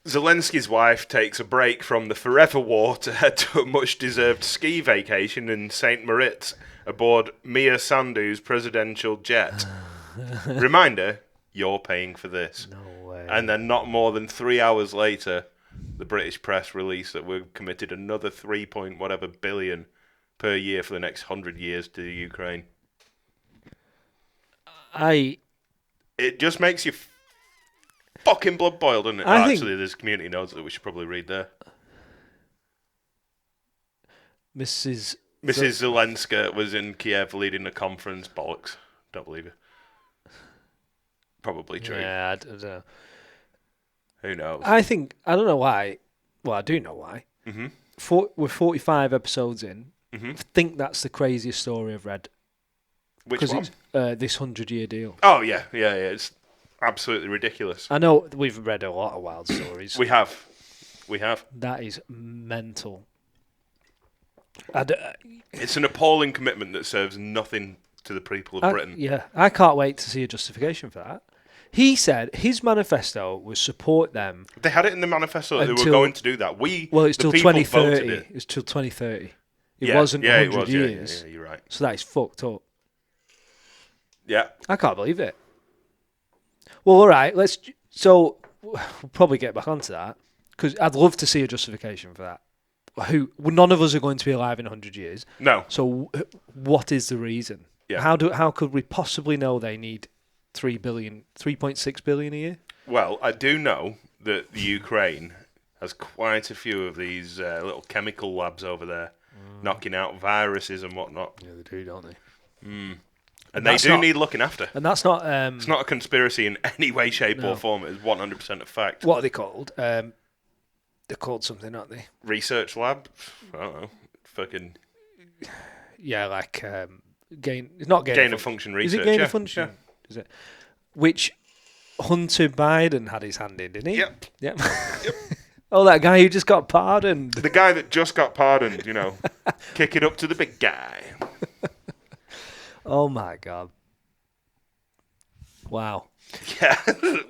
Zelensky's wife takes a break from the forever war to head to a much-deserved ski vacation in St. Moritz aboard Mia Sandu's presidential jet. Reminder, you're paying for this. No way. And then not more than 3 hours later, the British press released that we've committed another 3 point whatever billion per year for the next 100 years to Ukraine. It just makes you fucking blood boil, doesn't it? I think- Actually, there's community notes that we should probably read there. Mrs. Mrs. Zelenska was in Kiev leading a conference. Bollocks. Don't believe it. Probably true. Yeah, I don't know. Who knows? I don't know why. Well, I do know why. Mhm. We're 45 episodes in. Mhm. I think that's the craziest story I've read. Which Because one? it's this 100-year deal. Oh, yeah. It's absolutely ridiculous. I know we've read a lot of wild stories. We have. That is mental. It's an appalling commitment that serves nothing to the people of Britain. Yeah, I can't wait to see a justification for that. He said his manifesto was support them. They had it in the manifesto that they were Until- going to do that. It's the till people 2030. voted it. It's till 2030. It Yeah, wasn't yeah, 100 it was, yeah, years. Yeah, you're right. So that is fucked up. Yeah. I can't believe it. Well, all right. So we'll probably get back onto that because I'd love to see a justification for that. None of us are going to be alive in 100 years. No. So what is the reason? Yeah. How could we possibly know they need 3.6 billion a year? Well, I do know that the Ukraine has quite a few of these little chemical labs over there, knocking out viruses and whatnot. Yeah, they do, don't they? And they that's do not- need looking after. And that's not. It's not a conspiracy in any way, shape, No. or form. It's 100% a fact. What are they called? They're called something, aren't they? Research lab? I don't know. Fucking Yeah, like It's not gain of function Is research. it gain yeah. of function? Yeah. Is it? Which Hunter Biden had his hand in, didn't he? Yep. Yep. Oh, that guy who just got pardoned. The guy that just got pardoned, kick it up to the big guy. Oh my god. Wow. Yeah,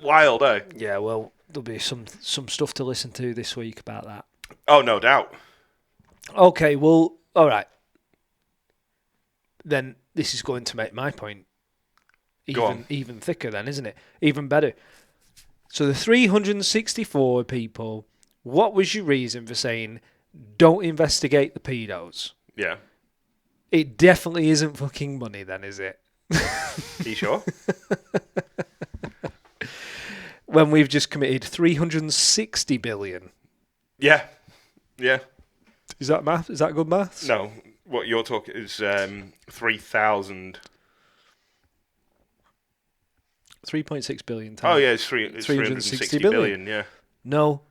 wild, eh? Yeah, well, there'll be some stuff to listen to this week about that. Oh, no doubt. Okay, well, all right. Then this is going to make my point Go on. even thicker then, isn't it? Even better. So the 364 people, what was your reason for saying don't investigate the pedos? Yeah. It definitely isn't fucking money then, is it? Are you sure? When we've just committed 360 billion. Yeah. Yeah. Is that math? Is that good maths? No, what you're talking is 3,000. 3.6 billion times. Oh, yeah, it's 360 billion, yeah. No.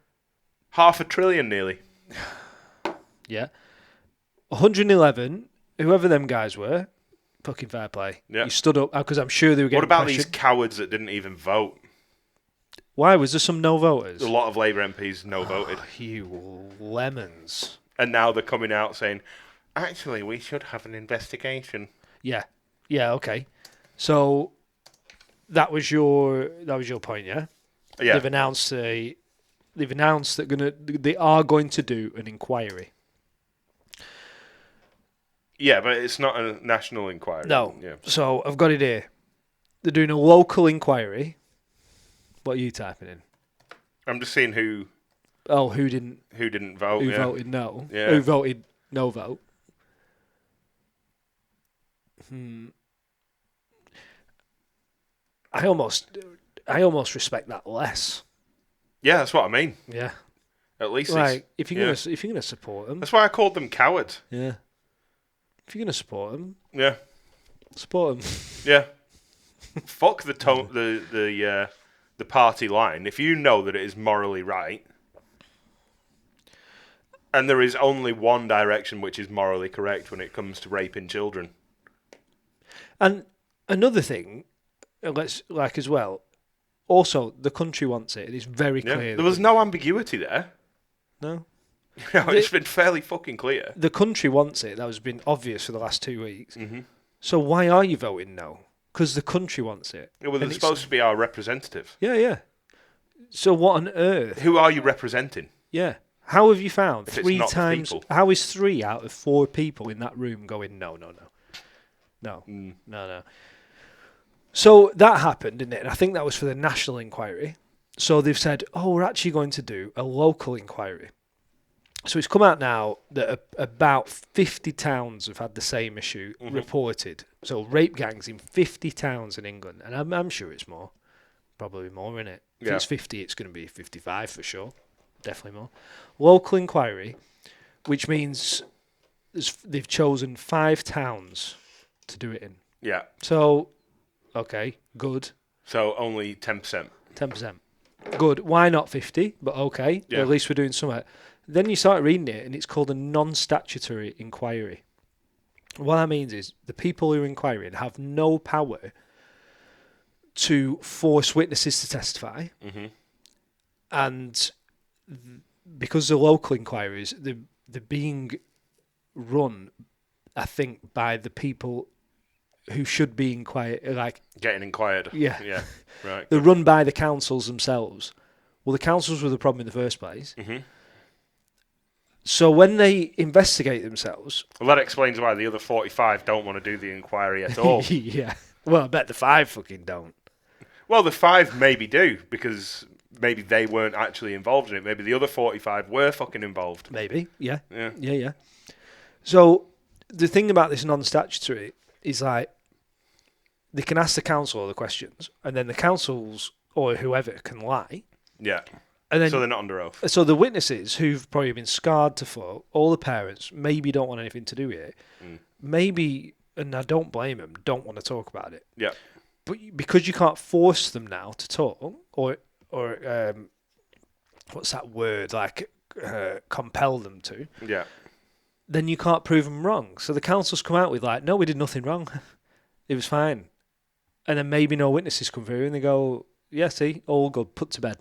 $500 billion nearly. Yeah. 111, whoever them guys were, fucking fair play. Yeah. You stood up, because I'm sure they were getting What about pressured. these cowards that didn't even vote? Why? Was there some no voters? A lot of Labour MPs no voted. You lemons. And now they're coming out saying, actually, we should have an investigation. Yeah. Yeah, okay. So that was your point, yeah? Yeah. They've announced that they are going to do an inquiry. Yeah, but it's not a national inquiry. No. Yeah. So I've got it here. They're doing a local inquiry. What are you typing in? I'm just seeing who Oh, who didn't vote. who yeah. voted no? Yeah. Who voted no vote? I almost respect that less. Yeah, that's what I mean. Yeah. At least Like, if you're yeah. gonna support them, That's why I called them cowards. yeah. If you're gonna support them, Yeah, support them. yeah. Fuck the party line. If you know that it is morally right, and there is only one direction which is morally correct when it comes to raping children. And another thing, as well. Also, the country wants it. It's very Yeah. clear. There was no ambiguity there. No. It's been fairly fucking clear. The country wants it. That has been obvious for the last 2 weeks. Mm-hmm. So why are you voting no? Because the country wants it. Yeah, well, they're And supposed to be our representative. Yeah. So what on earth? Who are you representing? Yeah. How have you found If it's 3 not the times? people. How is 3 out of 4 people in that room going no? So that happened, didn't it? And I think that was for the national inquiry. So they've said, oh, we're actually going to do a local inquiry. So it's come out now that about 50 towns have had the same issue reported. So rape gangs in 50 towns in England. And I'm sure it's more. Probably more, isn't it? If Yeah. it's 50, it's going to be 55 for sure. Definitely more. Local inquiry, which means they've chosen 5 towns to do it in. Yeah. So, okay, good. So only 10%. 10%. Good. Why not 50? But okay, Yeah. at least we're doing something. Then you start reading it, and it's called a non-statutory inquiry. What that means is the people who are inquiring have no power to force witnesses to testify. Mm-hmm. And because the local inquiries, they're being run, I think, by the people who should be Getting inquired. Yeah. Yeah. Right. they're run by the councils themselves. Well, the councils were the problem in the first place. Mm-hmm. So when they investigate themselves, Well, that explains why the other 45 don't want to do the inquiry at all. yeah. Well, I bet the 5 fucking don't. Well, the 5 maybe do, because maybe they weren't actually involved in it. Maybe the other 45 were fucking involved. Maybe, yeah. Yeah. Yeah. So the thing about this non-statutory is like they can ask the council all the questions, and then the councils or whoever can lie, Yeah. and then So they're not under oath. so the witnesses who've probably been scarred to fuck, all the parents maybe don't want anything to do with it, maybe, and I don't blame them, don't want to talk about it. Yeah. But because you can't force them now to talk, or what's that word, compel them to, Yeah. then you can't prove them wrong. So the council's come out with no, we did nothing wrong. It was fine. And then maybe no witnesses come through and they go, yeah, see, all good, put to bed.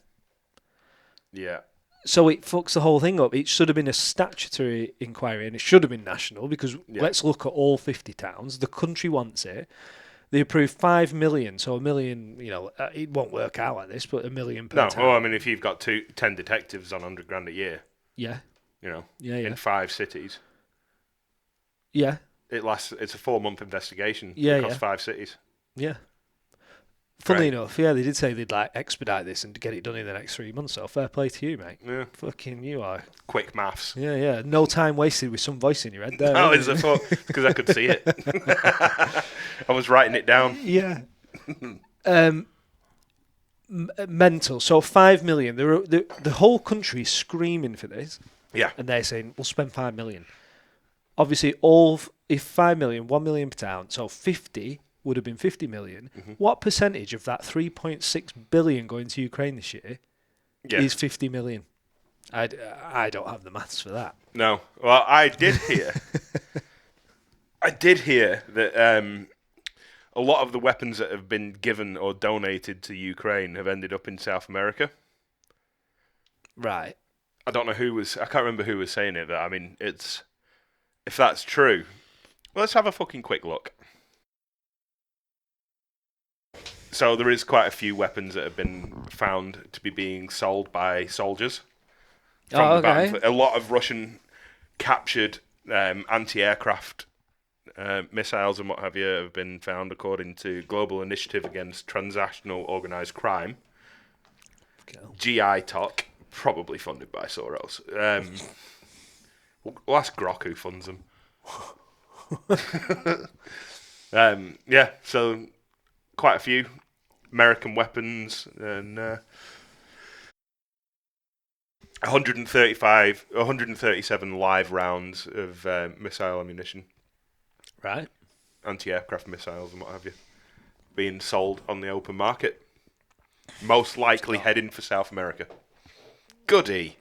Yeah. So it fucks the whole thing up. It should have been a statutory inquiry and it should have been national because let's look at all 50 towns. The country wants it. They approved 5 million, so 1 million, it won't work out like this, but 1 million per No, town. well, I mean, if you've got 10 detectives on 100 grand a year, Yeah, in 5 cities, yeah, it's a 4-month investigation Yeah, across yeah. 5 cities. yeah. Funnily Right. enough, they did say they'd expedite this and get it done in the next 3 months. So fair play to you, mate. Yeah. Fucking you are. Quick maths. Yeah. No time wasted with some voice in your head there. Oh, isn't it's it? a fuck, because I could see it. I was writing it down. Yeah. Mental. So 5 million. The whole country is screaming for this, Yeah. and they're saying we'll spend 5 million. Obviously, if 5 million, 1 million per town, so 50 would have been 50 million. What percentage of that 3.6 billion going to Ukraine this year Yeah. is 50 million? I don't have the maths for that. No. Well, I did hear. That a lot of the weapons that have been given or donated to Ukraine have ended up in South America. Right. I don't know I can't remember who was saying it, but I mean, if that's true, let's have a fucking quick look. So there is quite a few weapons that have been found to be being sold by soldiers. From the battlefield. A lot of Russian captured anti-aircraft missiles and what have you have been found according to Global Initiative Against Transnational Organised Crime. GI TOC, probably funded by Soros. We'll ask Grok who funds them. So quite a few American weapons and 137 live rounds of missile ammunition, Right. anti-aircraft missiles and what have you, being sold on the open market. Most likely heading for South America. Goody.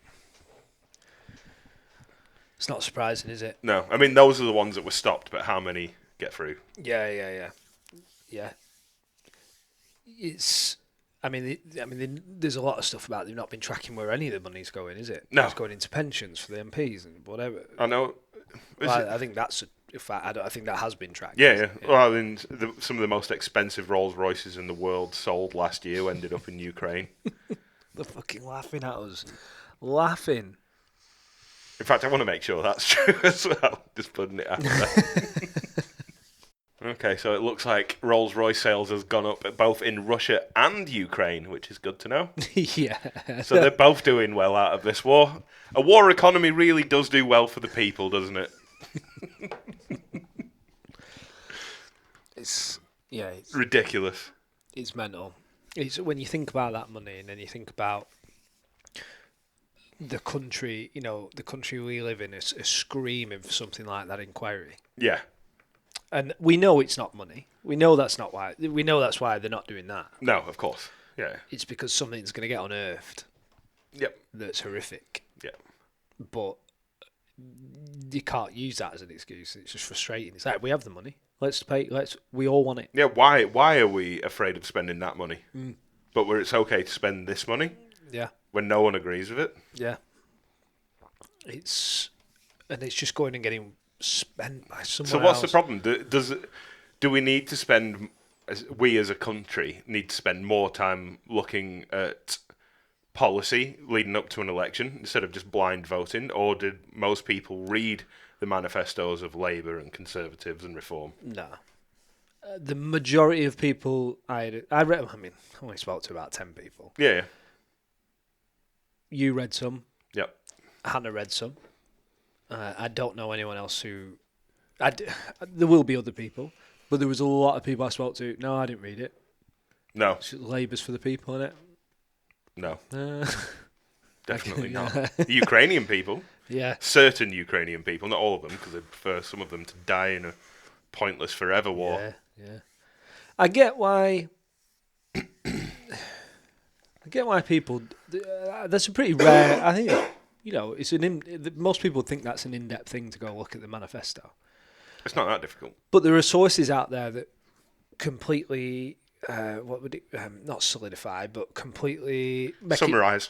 It's not surprising, is it? No, I mean, those are the ones that were stopped, but how many get through? Yeah. It's. There's a lot of stuff about they've not been tracking where any of the money's going, is it? No. It's going into pensions for the MPs and whatever. I know. I think that's. In fact, I think that has been tracked. Yeah. Well, I mean, some of the most expensive Rolls Royces in the world sold last year ended up in Ukraine. They're fucking laughing at us. Laughing. In fact, I want to make sure that's true as well. Just putting it out there. Okay, so it looks like Rolls-Royce sales has gone up both in Russia and Ukraine, which is good to know. Yeah. So they're both doing well out of this war. A war economy really does do well for the people, doesn't it? It's Ridiculous. It's mental. It's when you think about that money and then you think about the country, the country we live in is screaming for something like that inquiry. Yeah. And we know it's not money. We know that's not why. We know that's why they're not doing that. No, of course. Yeah. It's because something's going to get unearthed. Yep. That's horrific. Yeah. But you can't use that as an excuse. It's just frustrating. It's like, we have the money. Let's pay. We all want it. Yeah. Why are we afraid of spending that money? But where it's okay to spend this money Yeah. when no one agrees with it? Yeah. It's just going and getting spent by someone So what's else. the problem? Do we need to spend? We as a country need to spend more time looking at policy leading up to an election instead of just blind voting, or did most people read the manifestos of Labour and Conservatives and Reform? No. The majority of people I read. I only spoke to about 10 people. Yeah. You read some. Yep. Hannah read some. I don't know anyone else who. There will be other people, but there was a lot of people I spoke to. No, I didn't read it. No. Labour's for the people, innit? No. Uh, Definitely yeah. not. The Ukrainian people. Yeah. Certain Ukrainian people, not all of them, because they prefer some of them to die in a pointless forever war. Yeah. I get why. People. That's a pretty rare. I think it's most people think that's an in-depth thing to go look at the manifesto. It's not that difficult. But there are sources out there that completely, not solidify, but completely summarize,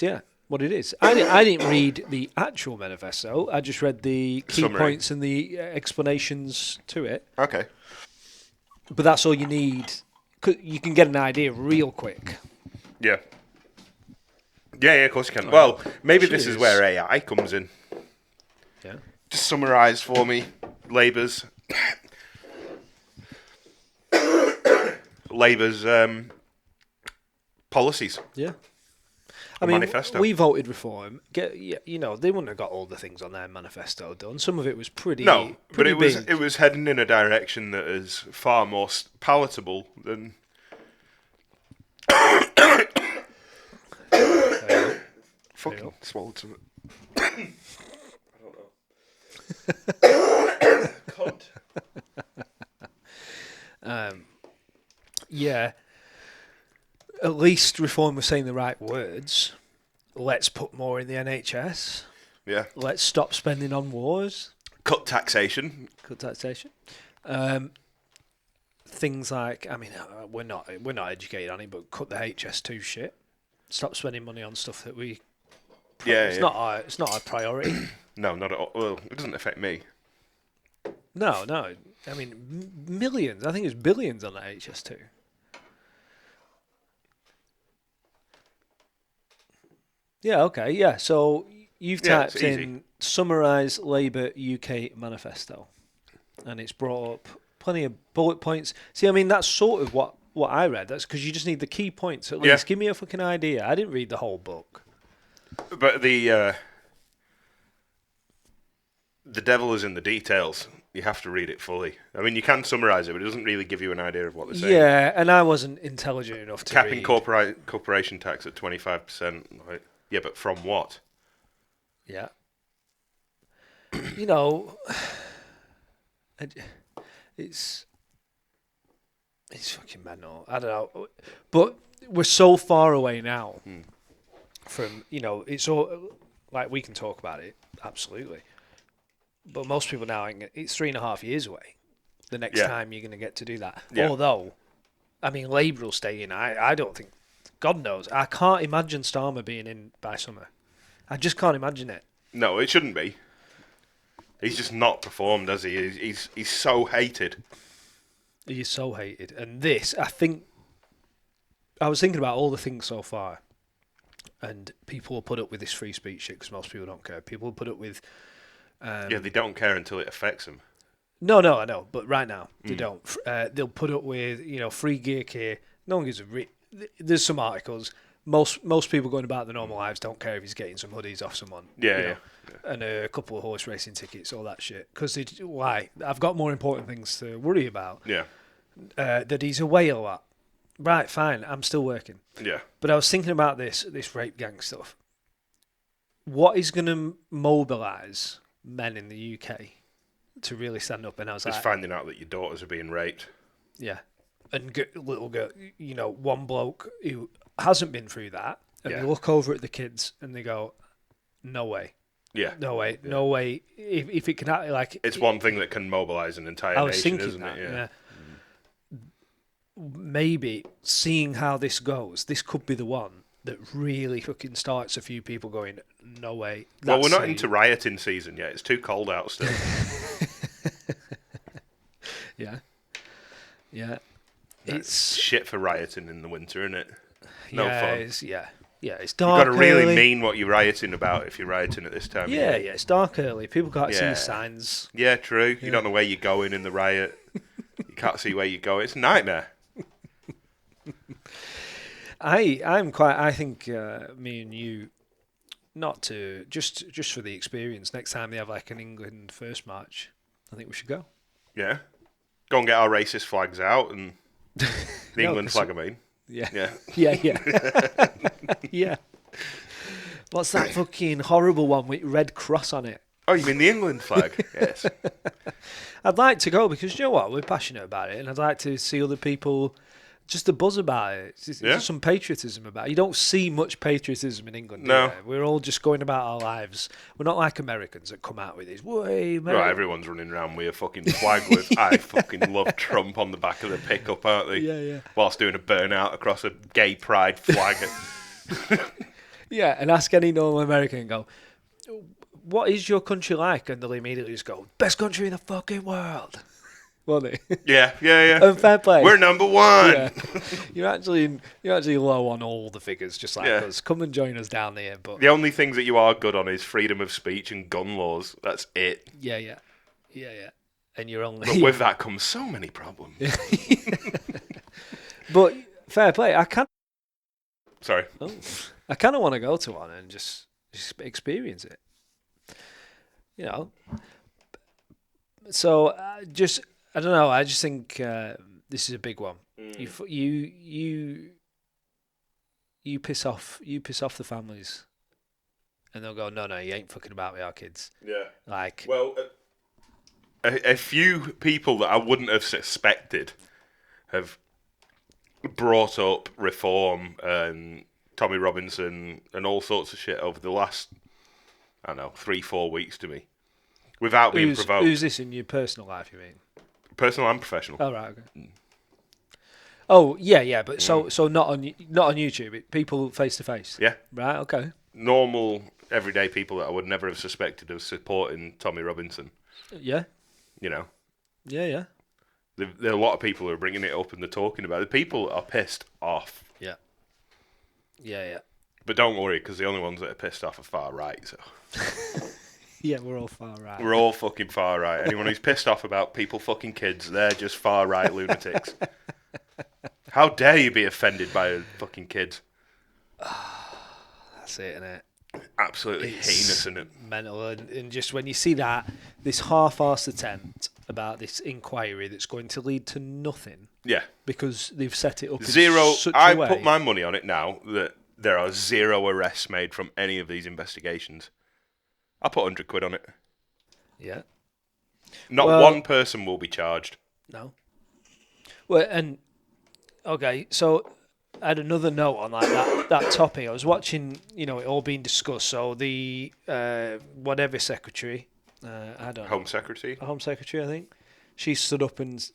yeah, what it is. I didn't read the actual manifesto. I just read the key Summary. points and the explanations to it. Okay. But that's all you need. You can get an idea real quick. Yeah. Yeah, of course you can. Well, maybe this is Cheers. where AI comes in. Yeah. Just summarise for me Labour's policies. Yeah. Manifesto. We voted Reform. They wouldn't have got all the things on their manifesto done. Some of it was pretty. No, but pretty it big. was heading in a direction that is far more palatable than. Fucking swallowed some. I don't know. Yeah. At least Reform was saying the right words. Let's put more in the NHS. Yeah. Let's stop spending on wars. Cut taxation. Cut taxation. Things like, we're not educated on it, but cut the HS2 shit. Stop spending money on stuff that we. It's not our priority. No, not at all. Well, it doesn't affect me. No. Millions. I think it's billions on the HS2. Yeah, okay, yeah. So you've typed it's easy. in summarise Labour UK manifesto, and it's brought up plenty of bullet points. See, that's sort of what I read. That's because you just need the key points at least. Give me a fucking idea. I didn't read the whole book. But the devil is in the details. You have to read it fully. I mean, you can summarise it, but it doesn't really give you an idea of what they're saying. Yeah, and I wasn't intelligent enough to Capping read. corporation tax at 25%. Like, yeah, but from what? Yeah. You know, it's fucking mental. I don't know, but we're so far away now from, you know, it's all like we can talk about it absolutely, but most people now, it's 3.5 years away. The next time you're going to get to do that. Yeah. Although, I mean, Labour will stay in. I don't think. God knows. I can't imagine Starmer being in by summer. I just can't imagine it. No, it shouldn't be. He's just not performed, has he? He's so hated. He is so hated. And this, I think, I was thinking about all the things so far, and people will put up with this free speech shit because most people don't care. People will put up with... Yeah, they don't care until it affects them. No, I know, but right now, they don't. They'll put up with, you know, free gear care. No one gives a... There's some articles. Most people going about their normal lives don't care if he's getting some hoodies off someone. Yeah. And a couple of horse racing tickets, all that shit. Because why? I've got more important things to worry about. Yeah. That he's away a lot. Right, fine. I'm still working. Yeah. But I was thinking about this rape gang stuff. What is going to mobilise men in the UK to really stand up? And I was Just like, finding out that your daughters are being raped. yeah. And little girl, you know, one bloke who hasn't been through that, and they look over at the kids and they go, no way. Yeah. No way. If it can act like... It's one thing that can mobilise an entire I was nation, thinking isn't that, it? Yeah. Maybe seeing how this goes, this could be the one that really fucking starts a few people going, no way. Well, we're not into rioting season yet. It's too cold out still. Yeah. It's shit for rioting in the winter, isn't it? No fun. It's dark. You've got to really early. mean what you're rioting about if you're rioting at this time. Yeah, it's dark early. People can't see the signs. Yeah, true. You don't know where you're going in the riot. You can't see where you're going. It's a nightmare. I think me and you, not to just for the experience. Next time they have like an England first match, I think we should go. Yeah. Go and get our racist flags out and the England flag, I mean. Yeah. Yeah. Yeah. What's that fucking horrible one with red cross on it? Oh, you mean the England flag? Yes. I'd like to go because you know what, we're passionate about it, and I'd like to see other people. Just a buzz about it. There's some patriotism about it. You don't see much patriotism in England. No. We're all just going about our lives. We're not like Americans that come out with this. Way, Right, everyone's running around with a fucking flag with I fucking love Trump on the back of the pickup, aren't they? Yeah. Whilst doing a burnout across a gay pride flag. Yeah, and ask any normal American and go, what is your country like? And they'll immediately just go, best country in the fucking world. Won't it? Yeah. And fair play. We're number one. Yeah. You're actually low on all the figures, just like us. Come and join us down there. But The only things that you are good on is freedom of speech and gun laws. That's it. yeah. And you're only. But with that comes so many problems. But fair play. I kind of want to go to one and just experience it. You know. So I don't know. I just think this is a big one. You piss off the families, and they'll go, no, you ain't fucking about with our kids. Yeah. Like, Well, a few people that I wouldn't have suspected have brought up reform and Tommy Robinson and all sorts of shit over the last, 3-4 weeks to me, without being provoked. Who's this in your personal life? You mean Personal and professional. Oh right, okay. Oh yeah, but so not on YouTube. People face to face. Yeah. Right. Okay. Normal, everyday people that I would never have suspected of supporting Tommy Robinson. Yeah. You know. Yeah. There are a lot of people who are bringing it up and they're talking about it. People are pissed off. Yeah. But don't worry, because the only ones that are pissed off are far right. So Yeah, we're all far right. we're all fucking far right. Anyone who's pissed off about people fucking kids, they're just far right lunatics. How dare you be offended by fucking kids? That's it, innit? Absolutely It's heinous, isn't it? mental. And just when you see that, this half-arsed attempt about this inquiry that's going to lead to nothing Yeah. because they've set it up Zero. in such I a way. put my money on it now that there are 0 arrests made from any of these investigations. I'll put 100 quid on it. Yeah. Not Well- one person will be charged. No. Well, and okay, so I had another note on like that topic. I was watching, it all being discussed. So the whatever secretary, I don't know, Home Secretary. Home Secretary, I think, she stood up and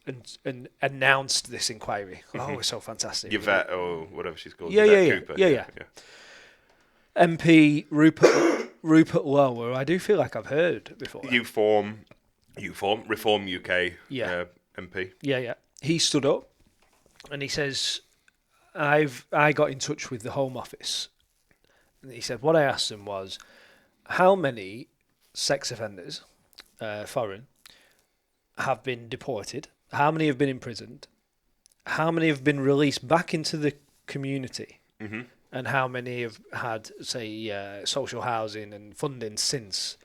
announced this inquiry. Oh, it was so fantastic. Yvette or whatever she's called. Yeah, Yvette yeah, Cooper. yeah. MP Rupert Lowe, who I do feel like I've heard before. Reform UK Yeah. MP. Yeah. He stood up and he says, I got in touch with the Home Office. And he said, what I asked them was, how many sex offenders, foreign, have been deported? How many have been imprisoned? How many have been released back into the community? Mm-hmm. And how many have had, say, social housing and funding since?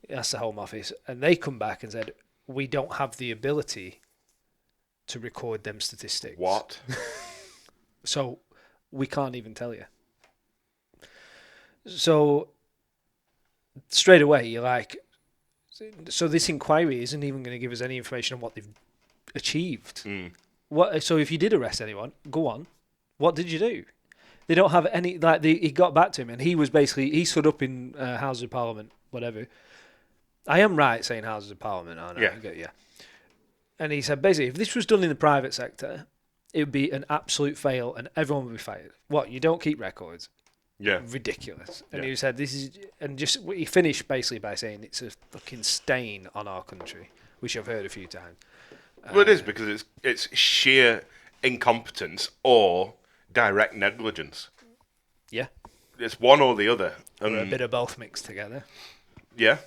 That's the Home Office. And they come back and said, we don't have the ability to record them statistics. What? So we can't even tell you. So straight away, you're like, so this inquiry isn't even going to give us any information on what they've achieved. Mm. What? So if you did arrest anyone, go on. What did you do? They don't have any. Like he got back to him, and he stood up in Houses of Parliament, whatever. I am right saying Houses of Parliament, aren't I? Yeah. And he said basically, if this was done in the private sector, it would be an absolute fail, and everyone would be fired. What? You don't keep records? Yeah. Ridiculous. And Yeah. he said this is, and just he finished basically by saying it's a fucking stain on our country, which I've heard a few times. Well, it is because it's sheer incompetence or direct negligence. Yeah. It's one or the other. Or a bit of both mixed together. Yeah.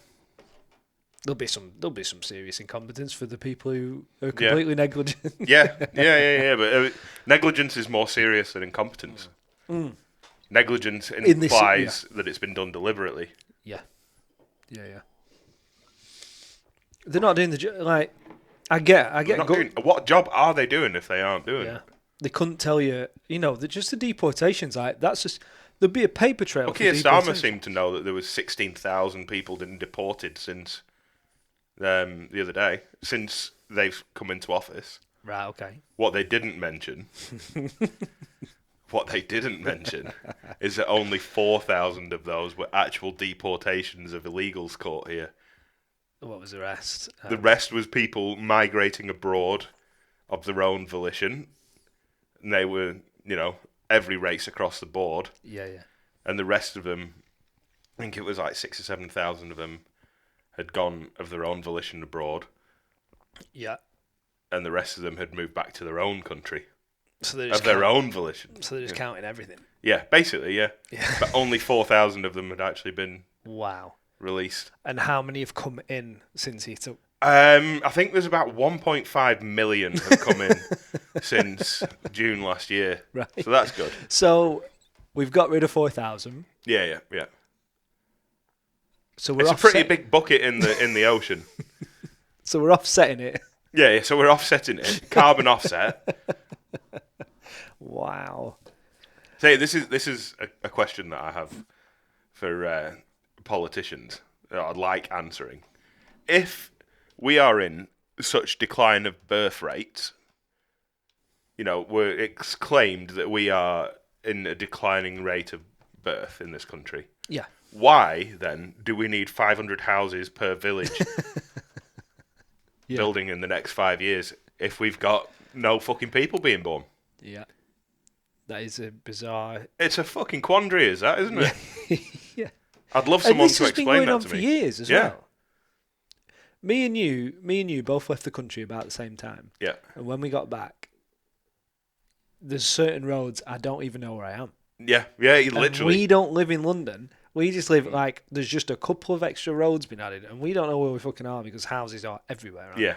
There'll be some serious incompetence for the people who are completely negligent. Yeah. But negligence is more serious than incompetence. Mm. Negligence In this- implies that it's been done deliberately. Yeah. They're not doing the job. Like, I get. What job are they doing if they aren't doing Yeah. it? They couldn't tell you. Just the deportations. Like that's just there'd be a paper trail. Well, for Kier Starmers deportation. seemed to know that there was 16,000 people been deported since the other day, since they've come into office. Right. Okay. What they didn't mention is that only 4,000 of those were actual deportations of illegals caught here. What was the rest? The rest was people migrating abroad of their own volition. And they were, every race across the board. Yeah. And the rest of them, I think it was like 6,000 or 7,000 of them had gone of their own volition abroad. Yeah. And the rest of them had moved back to their own country. So they're Of just their own volition. So they're just counting everything. Yeah, basically, yeah. Yeah. But only 4,000 of them had actually been Wow. released. And how many have come in since he took? I think there's about 1.5 million have come in since June last year. Right. So that's good. So we've got rid of 4,000. Yeah. So we're It's a offset- pretty big bucket in the ocean. So we're offsetting it. Yeah, so we're offsetting it. Carbon offset. Wow. So this is a question that I have for politicians that I'd like answering. If we are in such decline of birth rates, it's claimed that we are in a declining rate of birth in this country. Yeah. Why, then, do we need 500 houses per village building in the next 5 years if we've got no fucking people being born? Yeah. That is a bizarre. It's a fucking quandary, is that, isn't it? Yeah. I'd love And someone this to has been explain going that on to for me. years as Yeah. well. Me and you both left the country about the same time. Yeah. And when we got back, there's certain roads I don't even know where I am. Yeah, you And literally. we don't live in London. We just live like there's just a couple of extra roads been added, and we don't know where we fucking are because houses are everywhere. Aren't Yeah.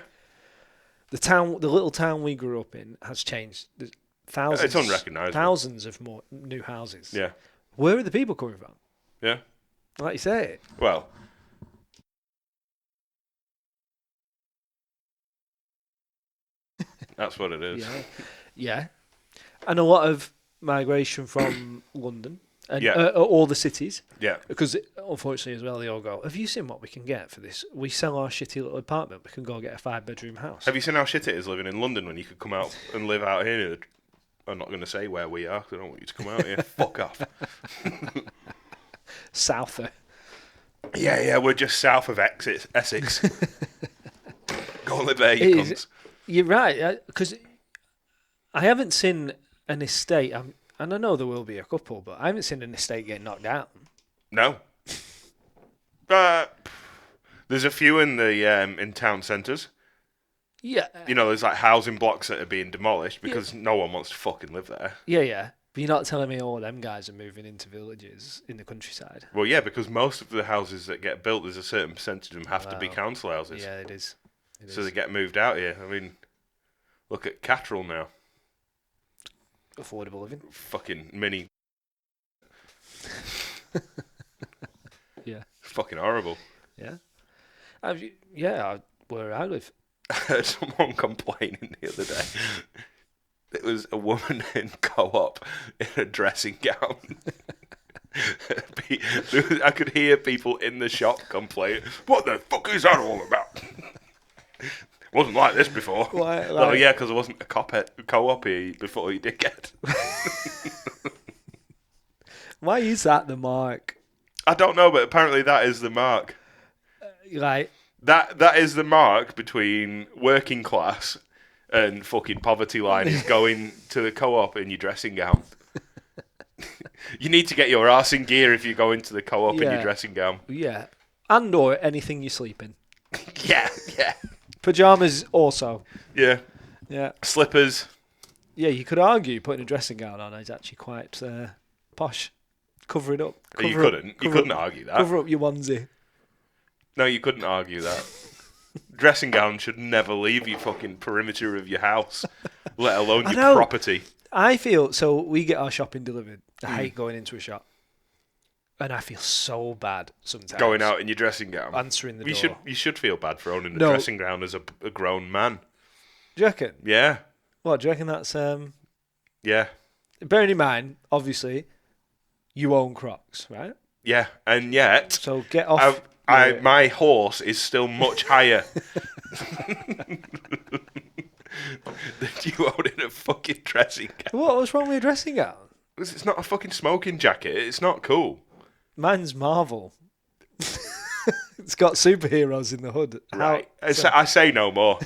they? The little town we grew up in has changed. There's thousands. It's unrecognisable. Thousands of more new houses. Yeah. Where are the people coming from? Yeah. Like you say. Well, that's what it is. Yeah. Yeah. And a lot of migration from London and Yeah. all the cities. Yeah. Because unfortunately as well, they all go, have you seen what we can get for this? We sell our shitty little apartment. We can go get a 5-bedroom house. Have you seen how shit it is living in London when you could come out and live out here? I'm not going to say where we are 'cause I don't want you to come out here. Fuck off. Souther. Yeah, we're just south of Essex. Go and live there, It you is- cunts. You're right, because I haven't seen an estate, and I know there will be a couple, but I haven't seen an estate get knocked down. No. There's a few in the in town centres. Yeah. You know, there's like housing blocks that are being demolished because no one wants to fucking live there. Yeah. But you're not telling me all them guys are moving into villages in the countryside. Well, yeah, because most of the houses that get built, there's a certain percentage of them have to be council houses. Yeah, it is. So they get moved out here. I mean, look at Catterall now. Affordable living. Fucking mini. Yeah. Fucking horrible. Yeah. Where I live. I heard someone complaining the other day. It was a woman in co-op in a dressing gown. I could hear people in the shop complain, what the fuck is that all about? Wasn't like this before. Why, Oh yeah, because there wasn't a co-op here before you did get. Why is that the mark? I don't know, but apparently that is the mark. Like, That is the mark between working class and fucking poverty line is going to the co-op in your dressing gown. You need to get your arse in gear if you go into the co-op in Yeah. your dressing gown. yeah. And or anything you sleep in. Yeah. Pyjamas also. Yeah. Yeah. Slippers. Yeah, you could argue putting a dressing gown on is actually quite posh. Cover it up. You Cover up- couldn't. You cover couldn't up- argue that. Cover up your onesie. No, you couldn't argue that. Dressing gown should never leave your fucking perimeter of your house, let alone I your know. property. I feel so. We get our shopping delivered. I hate going into a shop, and I feel so bad sometimes Going out in your dressing gown. answering the You door. should feel feel bad for owning a No. dressing gown as a grown man. Do you reckon? Yeah. What do you reckon? That's Yeah. bearing in mind, obviously, you own Crocs, right? Yeah. And yet, So get off. my horse is still much higher than you owning a fucking dressing gown. What's wrong with a dressing gown? It's not a fucking smoking jacket. It's not cool. Mine's Marvel. It's got superheroes in the hood. Right. I say no more.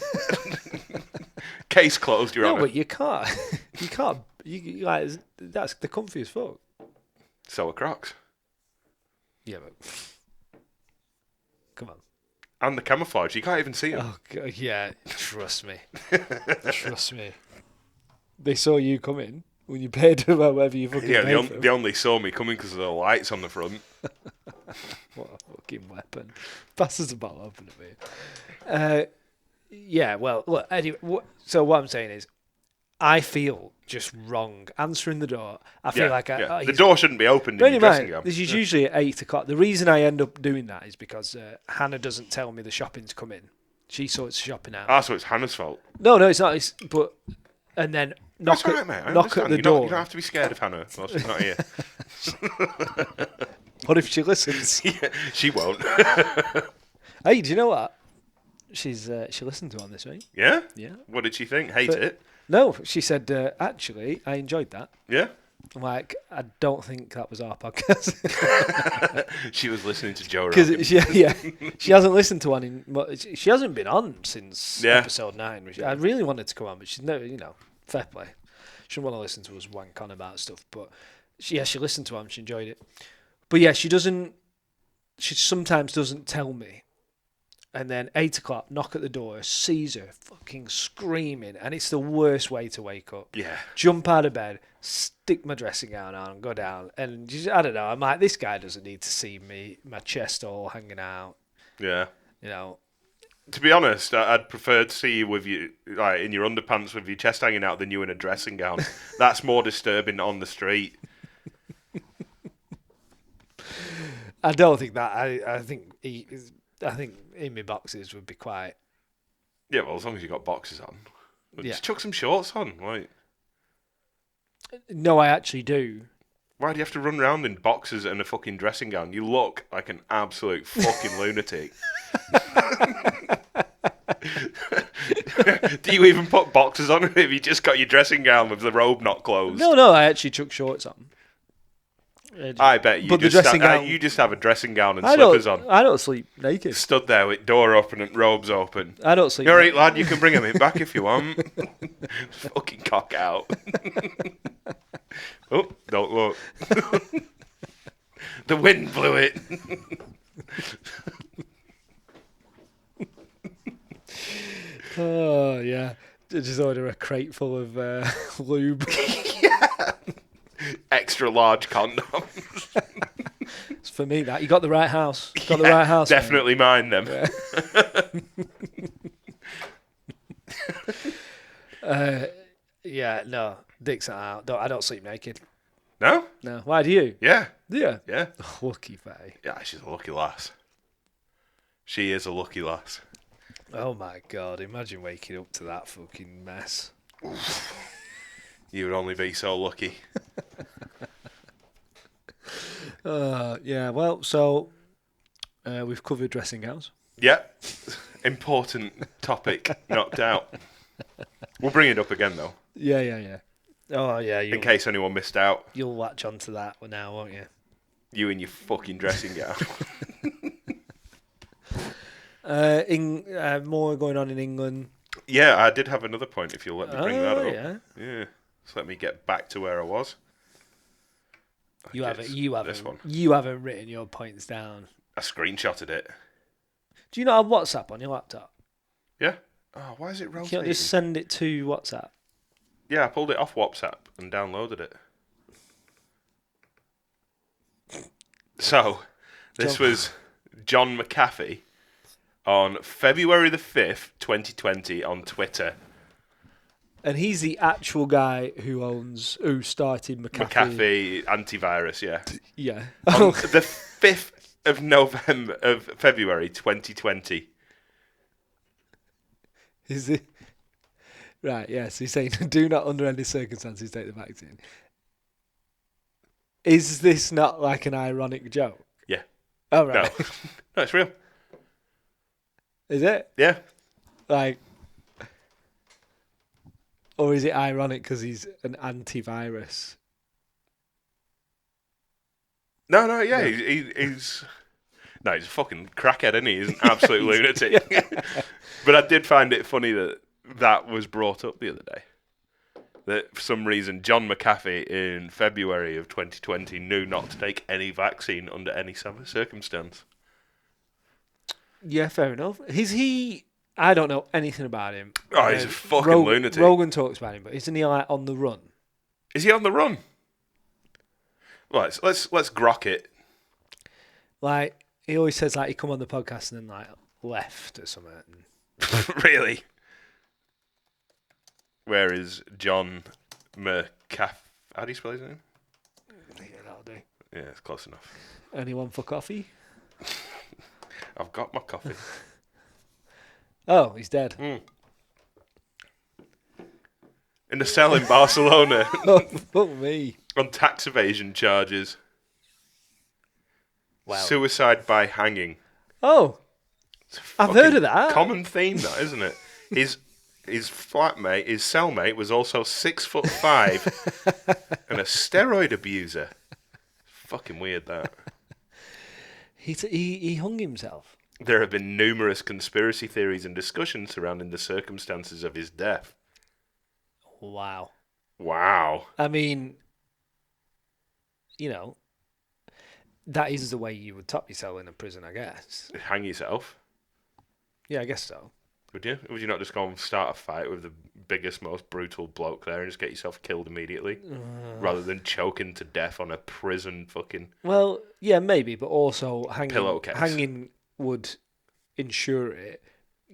Case closed, Your No, Honour. but you can't. You can't. You like that's the comfy as fuck. So are Crocs. Yeah, but come on. And the camouflage. You can't even see them. Oh God, yeah. Trust me. Trust me. They saw you coming when you paid whatever you fucking Yeah, paid for. they only saw me coming because of the lights on the front. What a fucking weapon. Passes the bottle open at me. Yeah, well, look, anyway, so what I'm saying is, I feel just wrong answering the door. I feel like the he's- door shouldn't be opened in Bear your in dressing mind, gown. this is usually at 8 o'clock. The reason I end up doing that is because Hannah doesn't tell me the shopping's come in. She sorts the shopping out. So it's Hannah's fault. No, it's not. And then That's knock all right, mate. I knock at understand. the You door. don't have to be scared of Hannah while she's not here. What if she listens? Yeah, she won't. Hey, do you know what? She listened to one this week. Yeah? Yeah. What did she think? Hate But- it? No, she said, actually, I enjoyed that. Yeah? I'm like, I don't think that was our podcast. She was listening to Joe Rogan. Because she hasn't listened to one in. She hasn't been on since episode 9. Which I really wanted to come on, but she's never, fair play. She didn't want to listen to us wank on about stuff, but she listened to one. She enjoyed it, but yeah, she doesn't. She sometimes doesn't tell me, and then 8 o'clock, knock at the door, sees her fucking screaming, and it's the worst way to wake up. Yeah. Jump out of bed, stick my dressing gown on, go down, and just, I don't know. I'm like, this guy doesn't need to see me, my chest all hanging out. Yeah. To be honest, I'd prefer to see you with you like in your underpants with your chest hanging out than you in a dressing gown. That's more disturbing on the street. I don't think that. I think in my boxes would be quite. Yeah, well, as long as you got boxes on. Yeah. Just chuck some shorts on. Like, No, I actually do. why do you have to run around in boxers and a fucking dressing gown? You look like an absolute fucking lunatic. Do you even put boxers on if you just got your dressing gown with the robe not closed? No, I actually chuck shorts on. I bet you But the just dressing gown- you just have a dressing gown and I slippers don't. on. I don't sleep naked. Stood there with door open and robes open. I don't sleep. You're right, lad. You can bring them in back if you want. Fucking cock out. Oh, don't look. The wind blew it. Oh yeah. Just order a crate full of lube. Extra large condoms. It's for me that you got the right house. Got the right house. mate. Definitely mine them. Yeah, no, dicks not out. I don't sleep naked. No? No, why do you? Yeah. Do you? Yeah. Lucky Faye. Yeah, she's a lucky lass. She is a lucky lass. Oh my god! Imagine waking up to that fucking mess. You would only be so lucky. Yeah. Well, so we've covered dressing gowns. Yeah. Important topic knocked out. We'll bring it up again, though, Yeah. Oh yeah. in case anyone missed out. You'll latch onto that now, won't you? You in your fucking dressing gown. More going on in England. Yeah, I did have another point, if you'll let me bring that up. Yeah. Yeah. So let me get back to where I was. You It's this one. You haven't written your points down. I screenshotted it. Do you not have WhatsApp on your laptop? Yeah. Oh, why is it Can you rotating? not just send it to WhatsApp? Yeah, I pulled it off WhatsApp and downloaded it. So, this was John McAfee on February the 5th, 2020 on Twitter. And he's the actual guy who started McAfee. McAfee antivirus, yeah. Yeah. On the 5th of February 2020. Is it? Right, yes. He's saying, do not under any circumstances take the vaccine. Is this not like an ironic joke? Yeah. Oh, No. right. No, it's real. Is it? Yeah. Like, or is it ironic because he's an antivirus? No, yeah. He's no, he's a fucking crackhead, isn't he? He's an absolute lunatic. But I did find it funny that was brought up the other day. That for some reason John McAfee in February of 2020 knew not to take any vaccine under any circumstance. Yeah, fair enough. Is he? I don't know anything about him. Oh, he's a fucking lunatic. Rogan talks about him, but isn't he like on the run? Is he on the run? Right, so let's grok it. Like he always says, like he come on the podcast and then like left or something. Really? Where is John McAfee? How do you spell his name? Yeah, that'll do. Yeah, it's close enough. Anyone for coffee? I've got my coffee. Oh, he's dead. In a cell in Barcelona Oh, fuck me. on tax evasion charges. Wow. Suicide by hanging. Oh, It's a I've heard fucking of that. Common theme, that isn't it? His flatmate, his cellmate, was also 6'5" and a steroid abuser. Fucking weird that. he hung himself. There have been numerous conspiracy theories and discussions surrounding the circumstances of his death. Wow. Wow. I mean, that is the way you would top yourself in a prison, I guess. Hang yourself, Yeah, I guess so. would you? Would you not just go and start a fight with the biggest, most brutal bloke there and just get yourself killed immediately? Rather than choking to death on a prison fucking... Well, yeah, maybe, but also Pillowcase. hanging would ensure it.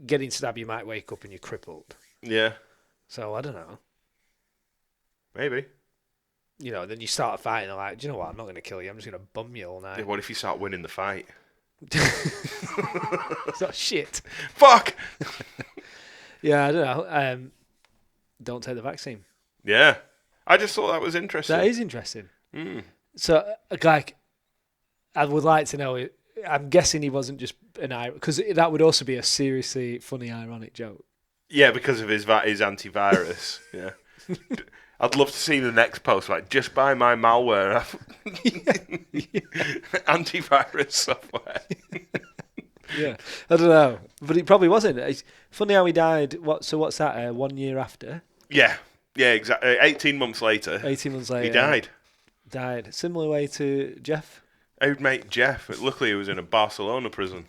Getting stabbed, you might wake up and you're crippled. Yeah, So I don't know. maybe. then you start fighting. They're like, do you know what? I'm not going to kill you. I'm just going to bum you all night. Yeah, what if you start winning the fight? It's not shit. Fuck! Yeah, I don't know. Don't take the vaccine. Yeah. I just thought that was interesting. That is interesting. So, like, I would like to know. I'm guessing he wasn't just because that would also be a seriously funny, ironic joke. Yeah, because of his antivirus. Yeah. I'd love to see the next post, like, just buy my malware. Antivirus software. Yeah, I don't know, but it probably wasn't. It's funny how he died. What's that? 1 year after? Yeah, exactly. 18 months later. 18 months later, he died. Died similar way to Jeff. Old mate Jeff. Luckily, he was in a Barcelona prison.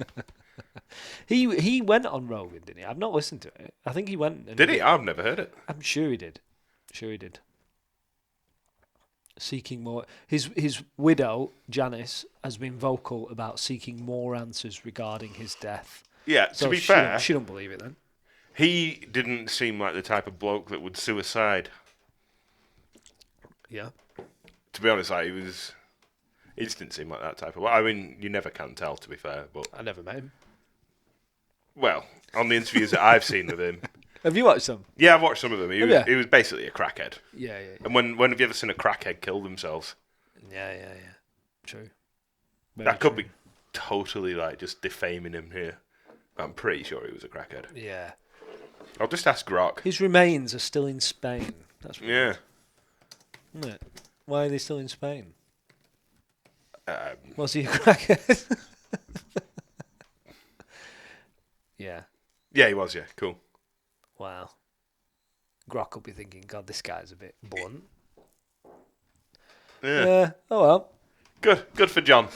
He went on Rogan, didn't he? I've not listened to it. I think he went. Did he? I've never heard it. I'm sure he did. Seeking more. His widow Janice has been vocal about seeking more answers regarding his death. Yeah. So to be fair, she don't believe it then. he didn't seem like the type of bloke that would suicide. Yeah. To be honest, like he just didn't seem like that type of. I mean, you never can tell. To be fair, but I never met him. well, on the interviews that I've seen with him. Have you watched some? Yeah, I've watched some of them. He was basically a crackhead. Yeah. And when have you ever seen a crackhead kill themselves? Yeah. True. That could be totally like just defaming him here. I'm pretty sure he was a crackhead. Yeah. I'll just ask Grok. His remains are still in Spain. That's Yeah. Isn't it? Why are they still in Spain? Was he a crackhead? Yeah. Yeah, he was. Yeah, cool. Wow. Grok will be thinking, God, this guy's a bit blunt. Yeah. Oh well. Good for John.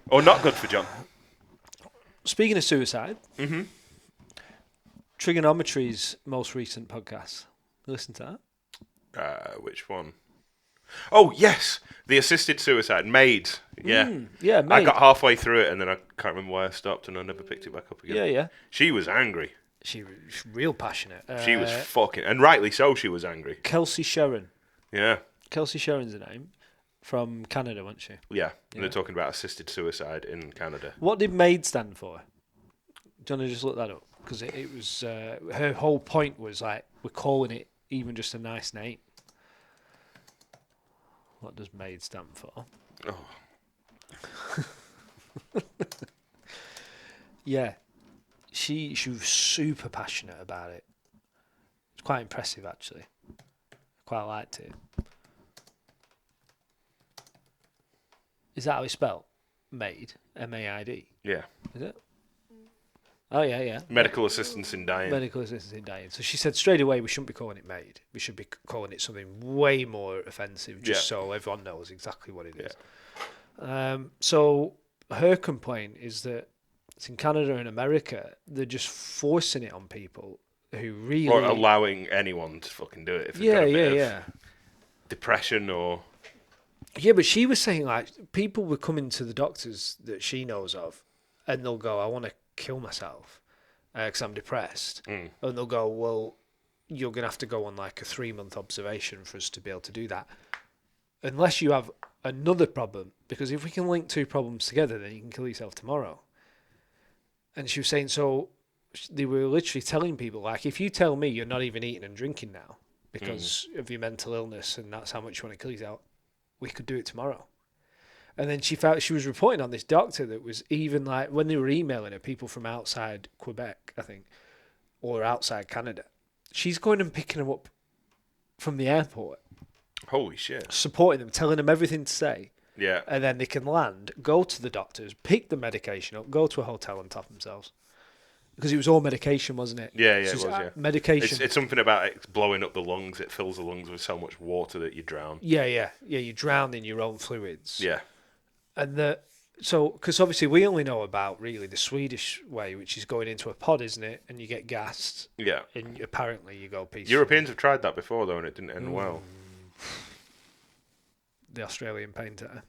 Or not good for John. Speaking of suicide, Trigonometry's most recent podcast. Listen to that. Which one? Oh yes, the assisted suicide. Maid. Yeah. Yeah, I mate. got halfway through it and then I can't remember why I stopped and I never picked it back up again. Yeah. She was angry. She's real passionate. She was fucking, and rightly so. She was angry. Kelsey Sharon. Yeah. Kelsey Sharon's the name. From Canada, wasn't she? Yeah. And they're talking about assisted suicide in Canada. What did MAID stand for? Do you want to just look that up? Because it was her whole point was like we're calling it even just a nice name. What does MAID stand for? Oh. Yeah, she was super passionate about it. It's quite impressive actually. Quite liked it. Is that how it's spelled? MAID, M-A-I-D. Yeah. Is it? Oh yeah. Medical assistance in dying. Medical assistance in dying. So she said straight away we shouldn't be calling it MAID. We should be calling it something way more offensive, just so everyone knows exactly what it is. So her complaint is that it's in Canada and America, they're just forcing it on people who really Or allowing anyone to fucking do it. If they've got a bit of depression or. Yeah, but she was saying like people were coming to the doctors that she knows of, and they'll go, "I want to kill myself because I'm depressed," and they'll go, "Well, you're gonna have to go on like a 3-month observation for us to be able to do that, unless you have another problem. Because if we can link 2 problems together, then you can kill yourself tomorrow." And she was saying, so they were literally telling people like, if you tell me you're not even eating and drinking now because of your mental illness and that's how much you want to kill yourself, we could do it tomorrow. And then she was reporting on this doctor that was even like when they were emailing her, people from outside Quebec, I think, or outside Canada, she's going and picking them up from the airport, Holy shit. supporting them, telling them everything to say. Yeah. And then they can land, go to the doctors, pick the medication up, go to a hotel and top themselves. Because it was all medication, wasn't it? Yeah, it So was, yeah. Medication. It's something about it blowing up the lungs. It fills the lungs with so much water that you drown. Yeah, you drown in your own fluids. Yeah. And because obviously we only know about really the Swedish way, which is going into a pod, isn't it? And you get gassed. Yeah. And apparently you go peaceful. Europeans have tried that before, though, and it didn't end well. The Australian painter.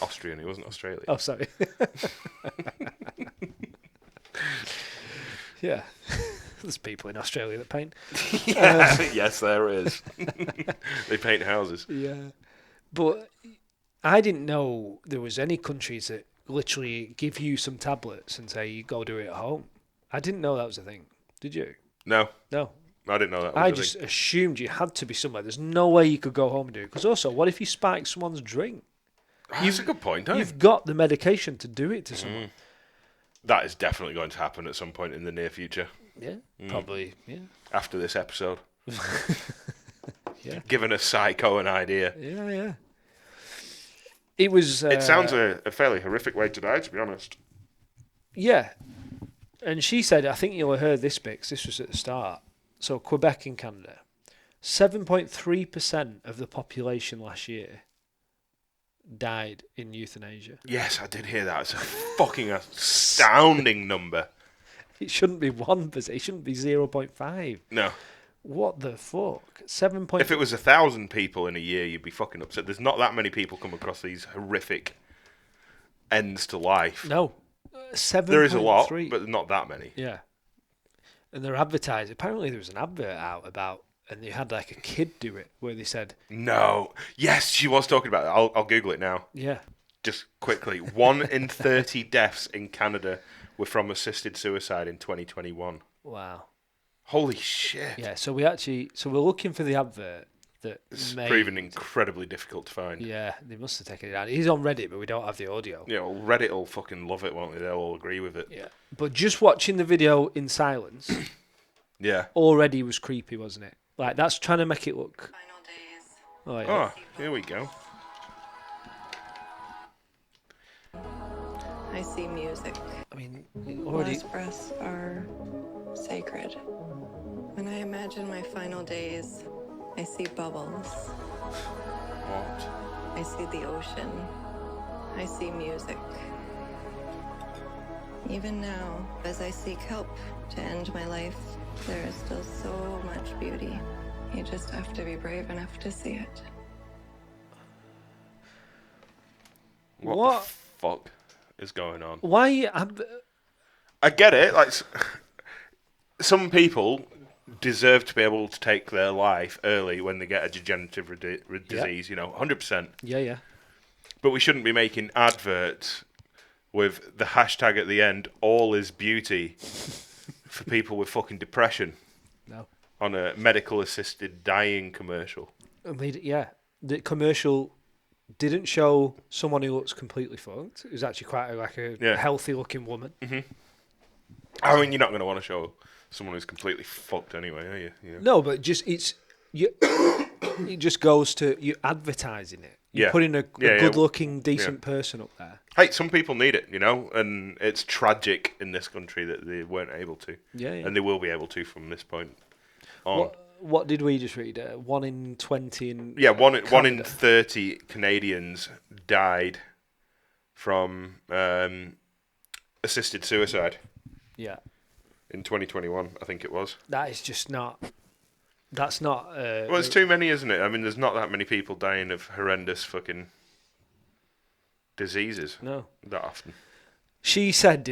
Austrian, it wasn't Australian. Oh, sorry. Yeah. There's people in Australia that paint. Yes, there is. They paint houses. Yeah. But I didn't know there was any countries that literally give you some tablets and say, you go do it at home. I didn't know that was a thing. Did you? No, No. I didn't know that. Was I a just thing. assumed you had to be somewhere. There's no way you could go home and do it. Because also, what if you spike someone's drink? Oh, that's a good point. You've got the medication to do it to someone. That is definitely going to happen at some point in the near future. Yeah, probably. Yeah, After this episode. Yeah. Giving a psycho an idea. yeah. It was. It sounds a fairly horrific way to die, to be honest. Yeah, and she said, I think you'll have heard this bit 'cause this was at the start. So Quebec in Canada, 7.3% of the population last year died in euthanasia. Yes, I did hear that. It's a fucking astounding number. It shouldn't be 1%. It shouldn't be 0.5. No. What the fuck? 7. If it was 1,000 people in a year, you'd be fucking upset. There's not that many people come across these horrific ends to life. No. 7.3. There is a lot, but not that many. Yeah. And they're advertising. Apparently there was an advert out about, and they had like a kid do it, where they said, No. Yes, she was talking about that. I'll Google it now. yeah. Just quickly. 1 in 30 deaths in Canada were from assisted suicide in 2021. Wow. Holy shit. Yeah, so we're looking for the advert that It's made, proven incredibly difficult to find. Yeah, they must have taken it down. He's on Reddit, but we don't have the audio. Yeah, well, Reddit will fucking love it, won't they? They'll all agree with it. Yeah. But just watching the video in silence Yeah. already was creepy, wasn't it? Like, that's trying to make it look... Final days. Oh, yeah. Oh, here we go. I see music. I mean, already... Last breaths are sacred. When I imagine my final days, I see bubbles. What? I see the ocean. I see music. Even now, as I seek help to end my life, there is still so much beauty. You just have to be brave enough to see it. What the fuck is going on? Why... I get it. Like, some people deserve to be able to take their life early when they get a degenerative disease, you know, 100%. Yeah. But we shouldn't be making adverts with the hashtag at the end, all is beauty, for people with fucking depression. No. On a medical assisted dying commercial. I mean, yeah. The commercial didn't show someone who looks completely fucked. It was actually quite a healthy looking woman. Mm-hmm. I mean, you're not going to want to show someone who's completely fucked anyway, are you? You know? No, but just it just goes to you advertising it. You're putting a good-looking, decent person up there. Hey, some people need it, you know, and it's tragic in this country that they weren't able to. Yeah. And they will be able to from this point on. What did we just read? 1 in 20 in one in Canada. 30 Canadians died from assisted suicide. Yeah. In 2021, I think it was. That is just not... That's not... Well, it's too many, isn't it? I mean, there's not that many people dying of horrendous fucking diseases. No. That often. She said,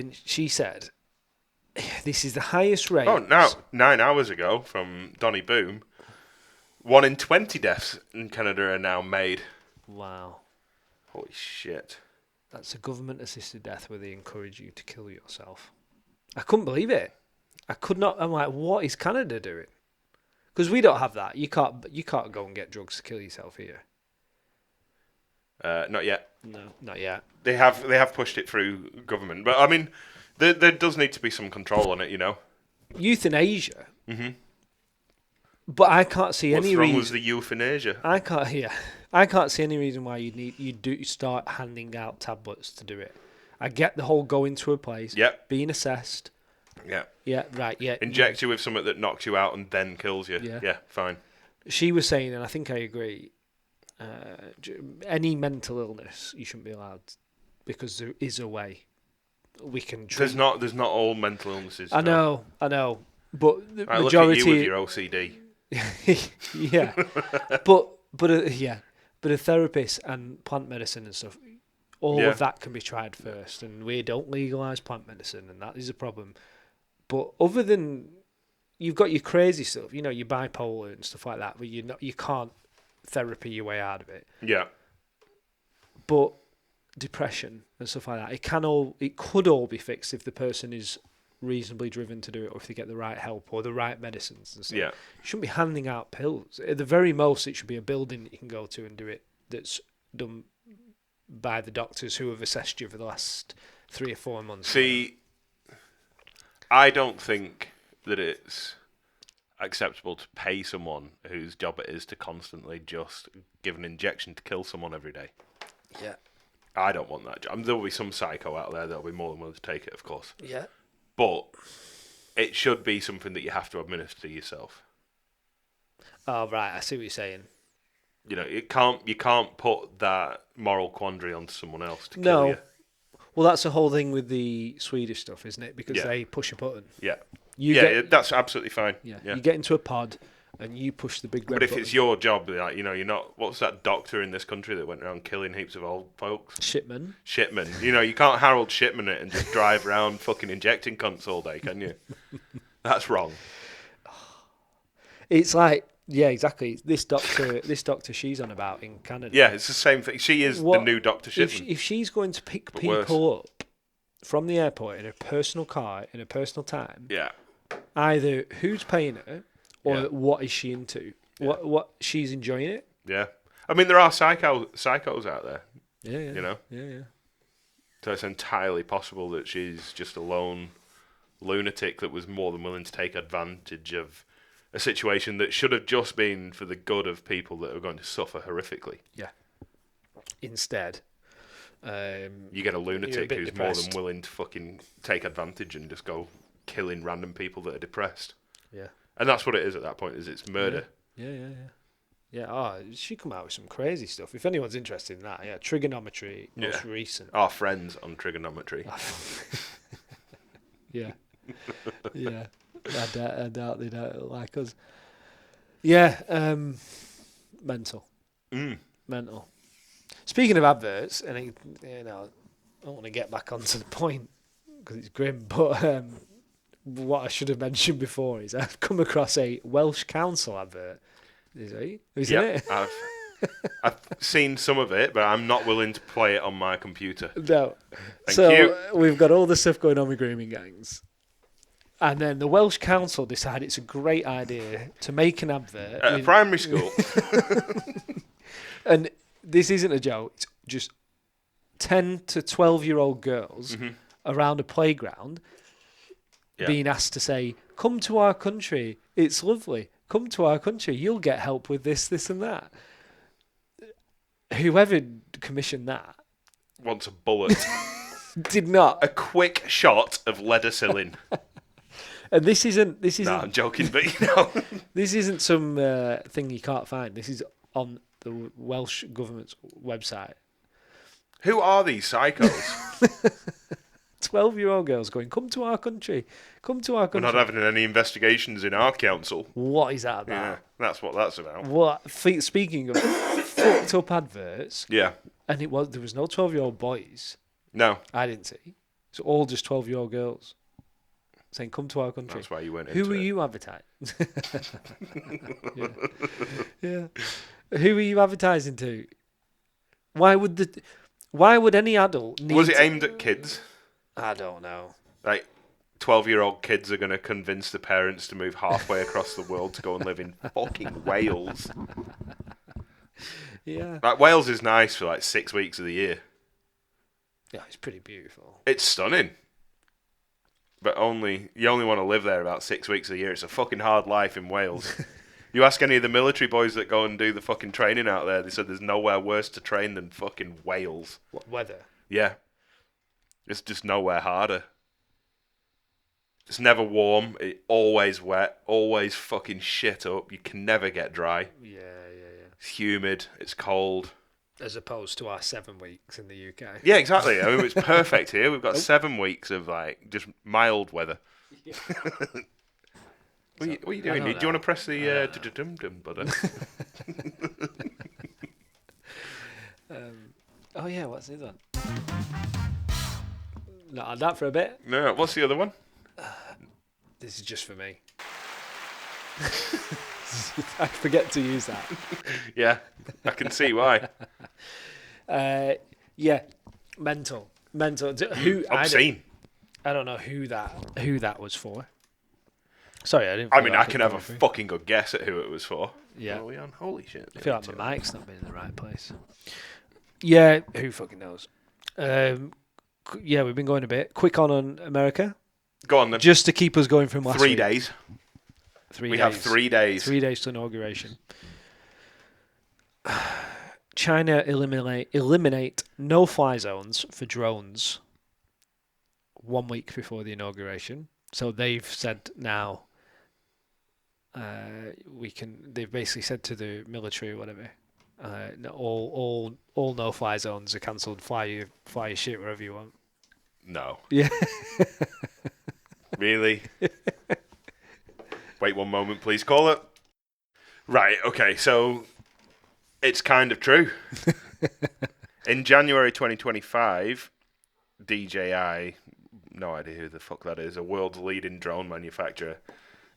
this is the highest rate... Oh, now, 9 hours ago, from Donny Boom, 1 in 20 deaths in Canada are now made. Wow. Holy shit. That's a government-assisted death where they encourage you to kill yourself. I couldn't believe it. I could not... I'm like, what is Canada doing? Because we don't have that. You can't go and get drugs to kill yourself here. Not yet. No, not yet. They have pushed it through government, but I mean, there does need to be some control on it, you know. Euthanasia. Mm-hmm. But I can't see What's any wrong reason. with the euthanasia? I can't see any reason why you do start handing out tablets to do it. I get the whole going to a place, being assessed. Yeah. Yeah, right, yeah. Inject you with something that knocks you out and then kills you. Yeah, fine. She was saying, and I think I agree, any mental illness you shouldn't be allowed, because there is a way we can treat. There's not all mental illnesses. I know, but the I majority. Look at you with your OCD. Yeah, but a therapist and plant medicine and stuff, all of that can be tried first, and we don't legalise plant medicine, and that is a problem. But other than you've got your crazy stuff, you know, your bipolar and stuff like that, where you can't therapy your way out of it. Yeah. But depression and stuff like that, it could all be fixed if the person is reasonably driven to do it, or if they get the right help or the right medicines and stuff. Yeah. You shouldn't be handing out pills. At the very most, it should be a building that you can go to and do it that's done by the doctors who have assessed you for the last 3 or 4 months. See, I don't think that it's acceptable to pay someone whose job it is to constantly just give an injection to kill someone every day. Yeah. I don't want that job. There will be some psycho out there that'll be more than willing to take it, of course. Yeah. But it should be something that you have to administer yourself. Oh, right. I see what you're saying. You know, you can't put that moral quandary onto someone else to kill you. Well, that's the whole thing with the Swedish stuff, isn't it? Because Yeah. they push a button. Yeah. Get, that's absolutely fine. yeah. Yeah. You get into a pod and you push the big red But if button. it's your job, like, you know, you're not. What's that doctor in this country that went around killing heaps of old folks? Shipman. Shipman. You know, you can't Harold Shipman it and just drive around fucking injecting cunts all day, can you? That's wrong. It's like, yeah, exactly. This doctor she's on about in Canada. Yeah, it's the same thing. She is the new Dr. Shipman. If she's going to pick But people up from the airport in a personal car in a personal time, Yeah. either who's paying her or Yeah. what is she into? What she's enjoying it? Yeah. I mean, there are psychos out there, Yeah, yeah. you know? Yeah. So it's entirely possible that she's just a lone lunatic that was more than willing to take advantage of a situation that should have just been for the good of people that are going to suffer horrifically. Yeah. Instead, You get a You're a lunatic bit who's more depressed. than willing to fucking take advantage and just go killing random people that are depressed. yeah. And that's what it is at that point, is it's murder. Yeah. Yeah, she come out with some crazy stuff. If anyone's interested in that, yeah, trigonometry, most recent. Our friends on trigonometry. Yeah. Yeah. I doubt they don't like us. Yeah, mental. Mental. Speaking of adverts, and you know, I don't want to get back onto the point because it's grim, but what I should have mentioned before is I've come across a Welsh Council advert. Is it? Is it? I've seen some of it, but I'm not willing to play it on my computer. No. Thank you. We've got all the stuff going on with grooming gangs. And then the Welsh Council decide it's a great idea to make an advert. At a primary school. And this isn't a joke. It's just 10 to 12-year-old girls around a playground being asked to say, come to our country. It's lovely. Come to our country. You'll get help with this, this and that. Whoever commissioned that Wants a bullet. did not. A quick shot of Ledacillin. And this isn't No, I'm joking, but you know. this isn't some thing you can't find. This is on the Welsh government's website. Who are these psychos? 12-year-old girls going, come to our country. Come to our We're country. not having any investigations in our council. What is that about? Yeah, that's what that's about. What? Speaking of fucked up adverts, Yeah. and there was no 12-year-old boys. No, I didn't see. It's all just 12-year-old girls saying, "Come to our country." that's why you went Who into are it. you advertising? yeah. Who are you advertising to? Why would any adult need? Was it aimed at kids? I don't know. Like, 12-year-old kids are going to convince the parents to move halfway across the world to go and live in fucking Wales. Yeah. Like, Wales is nice for like 6 weeks of the year. Yeah, it's pretty beautiful. It's stunning. But you only want to live there about 6 weeks of the year. It's a fucking hard life in Wales. You ask any of the military boys that go and do the fucking training out there, they said there's nowhere worse to train than fucking Wales. What weather? Yeah. It's just nowhere harder. It's never warm. It's always wet. Always fucking shit up. You can never get dry. Yeah. It's humid. It's cold. As opposed to our 7 weeks in the UK. Yeah, exactly. I mean, it's perfect here. We've got 7 weeks of like just mild weather. What are you doing? Do you want to press the dum-dum button? Oh yeah, what's this one? Not had that for a bit. No, what's the other one? This is just for me. I forget to use that. Yeah, I can see why. Yeah, mental. Who Obscene. I don't know who that was for. Sorry, I didn't. I feel mean, like I it can have a coming through. fucking good guess at who it was for. Yeah. What are we on? Holy shit. I feel like my mic's not been in the right place. Yeah, who fucking knows? Yeah, we've been going a bit quick on America, Go on then. just to keep us going from last 3 week. days. 3 We days. have 3 days. 3 days to inauguration. China eliminate no-fly zones for drones 1 week before the inauguration. So they've said now They've basically said to the military or whatever, no, all no-fly zones are cancelled. Fly your shit wherever you want. No. Yeah. Really? Wait one moment, please. Call it. Right, okay, so it's kind of true. In January 2025, DJI, no idea who the fuck that is, a world's leading drone manufacturer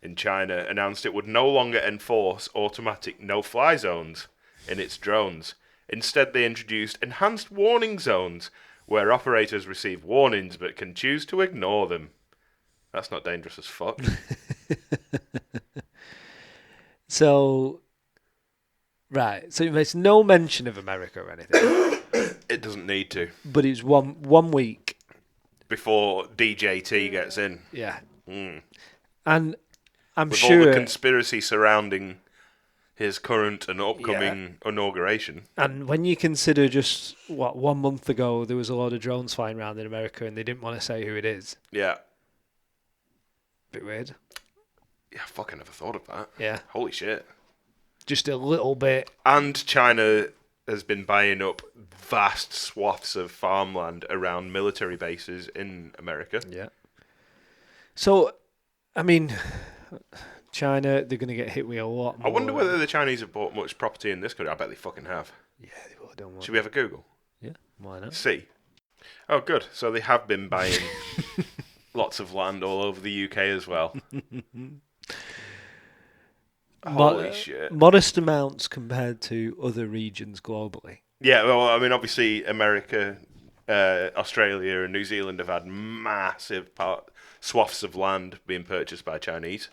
in China, announced it would no longer enforce automatic no-fly zones in its drones. Instead, they introduced enhanced warning zones, where operators receive warnings but can choose to ignore them. That's not dangerous as fuck. So, right. So there's no mention of America or anything, It doesn't need to. but it's one week. Before DJT gets in. Yeah. Mm. And I'm With sure. all the conspiracy surrounding his current and upcoming inauguration. And when you consider just, 1 month ago, there was a lot of drones flying around in America and they didn't want to say who it is. Yeah. Bit weird. Yeah, I fucking never thought of that. Yeah. Holy shit. Just a little bit. And China has been buying up vast swaths of farmland around military bases in America. Yeah. So, I mean, China, they're going to get hit with a lot more. I wonder whether the Chinese have bought much property in this country. I bet they fucking have. Yeah, they will. Don't worry. Should we have a Google? Yeah, why not? See. Oh, good. So they have been buying lots of land all over the UK as well. Holy shit. Modest amounts compared to other regions globally. Yeah, well, I mean, obviously, America, Australia, and New Zealand have had massive swaths of land being purchased by Chinese.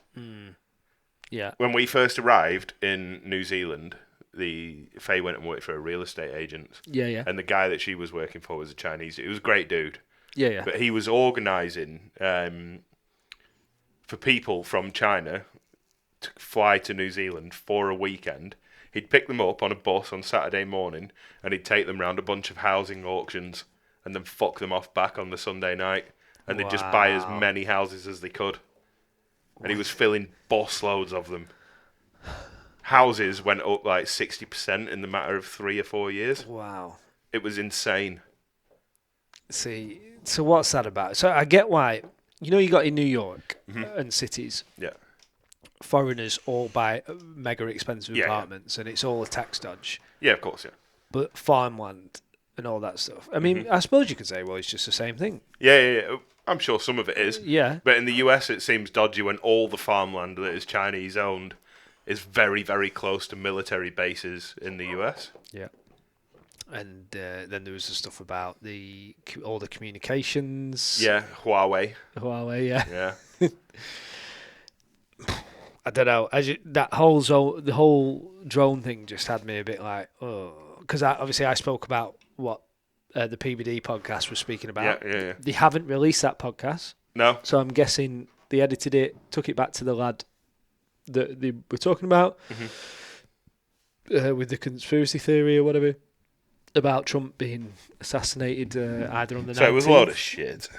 Yeah. When we first arrived in New Zealand, Faye went and worked for a real estate agent. Yeah. And the guy that she was working for was a Chinese. He was a great dude. Yeah. But he was organising for people from China to fly to New Zealand for a weekend. He'd pick them up on a bus on Saturday morning and he'd take them round a bunch of housing auctions and then fuck them off back on the Sunday night. And they'd just buy as many houses as they could. And he was filling bus loads of them. Houses went up like 60% in the matter of 3 or 4 years. Wow. It was insane. See, so what's that about? So I get why. You got in New York and cities, Yeah. foreigners all buy mega expensive Yeah. apartments and it's all a tax dodge. Yeah, of course, yeah. But farmland and all that stuff. I mean, I suppose you could say, well, it's just the same thing. Yeah. I'm sure some of it is. Yeah. But in the US, it seems dodgy when all the farmland that is Chinese owned is very, very close to military bases in the US. Yeah. And then there was the stuff about all the communications. Yeah, Huawei. Huawei, yeah. Yeah. I don't know. That whole the whole drone thing just had me a bit like, oh, because obviously I spoke about what the PBD podcast was speaking about. Yeah. They haven't released that podcast, No? so I'm guessing they edited it, took it back to the lad that they were talking about with the conspiracy theory or whatever about Trump being assassinated either on the 19th. So it was a load of shit.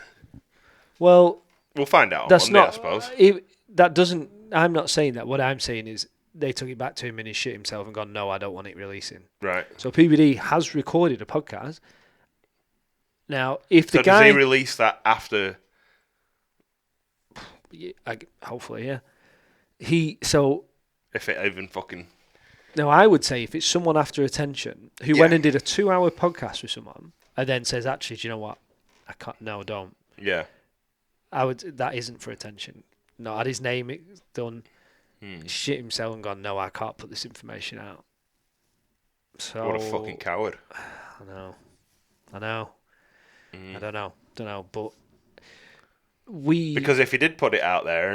Well, We'll find out on that's Monday, not. I suppose. That doesn't. I'm not saying that. What I'm saying is they took it back to him and he shit himself and gone, no, I don't want it releasing. Right. So PBD has recorded a podcast. Now, if So the guy, does he release that after? hopefully, yeah. If it even fucking... Now I would say if it's someone after attention who went and did a 2-hour podcast with someone and then says, actually, do you know what? I can't. No, don't. Yeah. That isn't for attention. Not had his name done. shit himself and gone, no, I can't put this information out. So What a fucking coward. I know. I don't know, but Because if he did put it out there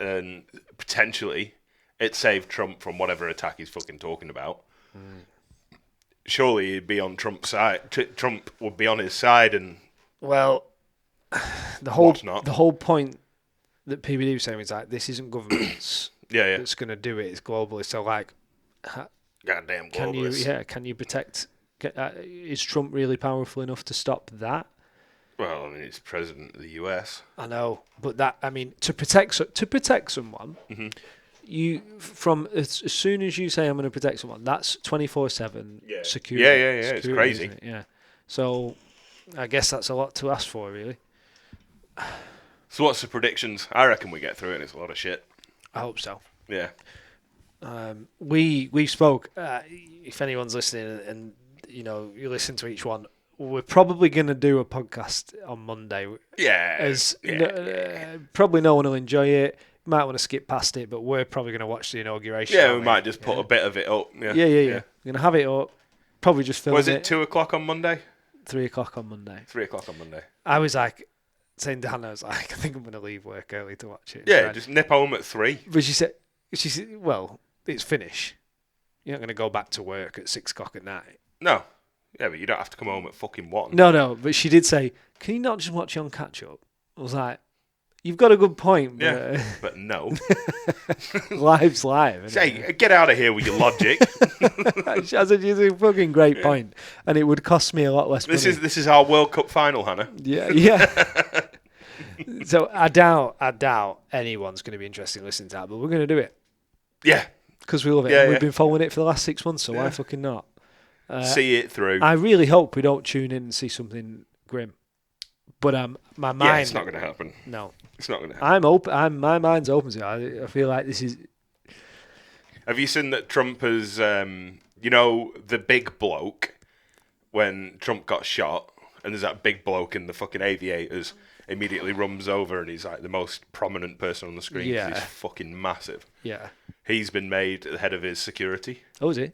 and potentially it saved Trump from whatever attack he's fucking talking about, surely he'd be on Trump's side. Trump would be on his side, and well, the whole whatnot. the whole point that PBD was saying is like, this isn't governments yeah. that's going to do it. It's globally. So like, Goddamn can you globalists. can you protect? Is Trump really powerful enough to stop that? Well, I mean, he's president of the US. I know, but to protect someone, you from as soon as you say I'm going to protect someone, that's 24/7 security. Yeah. It's crazy. Isn't it? Yeah. So I guess that's a lot to ask for, really. So what's the predictions? I reckon we get through it and it's a lot of shit. I hope so. Yeah. We spoke. If anyone's listening and you listen to each one, we're probably going to do a podcast on Monday. Yeah. Probably no one will enjoy it. Might want to skip past it, but we're probably going to watch the inauguration. Yeah, we might just put a bit of it up. Yeah. We're going to have it up. Probably just film it. Was it 2:00 on Monday? 3:00 on Monday. 3:00 on Monday. I was like, saying to Hannah, I was like, I think I'm going to leave work early to watch it. Yeah, just nip home at 3. But she said, well, it's finished. You're not going to go back to work at 6:00 at night. No. Yeah, but you don't have to come home at fucking 1. No, but she did say, can you not just watch it on catch up? I was like, you've got a good point, but Yeah, but no. life's live. Isn't it? Hey, get out of here with your logic. I said, it's a fucking great point, and it would cost me a lot less money. This is our World Cup final, Hannah. Yeah. So I doubt anyone's going to be interested in listening to that, but we're going to do it Yeah. because we love it. Yeah, And we've yeah. been following it for the last 6 months, so why fucking not? See it through. I really hope we don't tune in and see something grim. But my mind. Yeah, it's not going to happen. No, It's not going to happen. I'm open. My mind's open to it. I feel like this is. Have you seen that Trump has, the big bloke, when Trump got shot, and there's that big bloke in the fucking aviators, immediately runs over and he's like the most prominent person on the screen 'cause Yeah. he's fucking massive. Yeah. He's been made the head of his security. Oh, is he?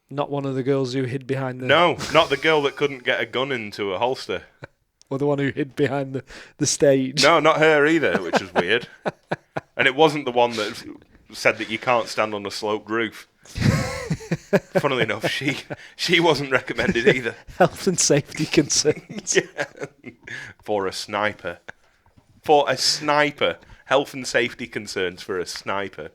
Not one of the girls who hid behind the. No, not the girl that couldn't get a gun into a holster. Or the one who hid behind the stage. No, not her either, which is weird. And it wasn't the one that said that you can't stand on a sloped roof. Funnily enough, she wasn't recommended either. Health and safety concerns. Yeah. For a sniper. Health and safety concerns for a sniper.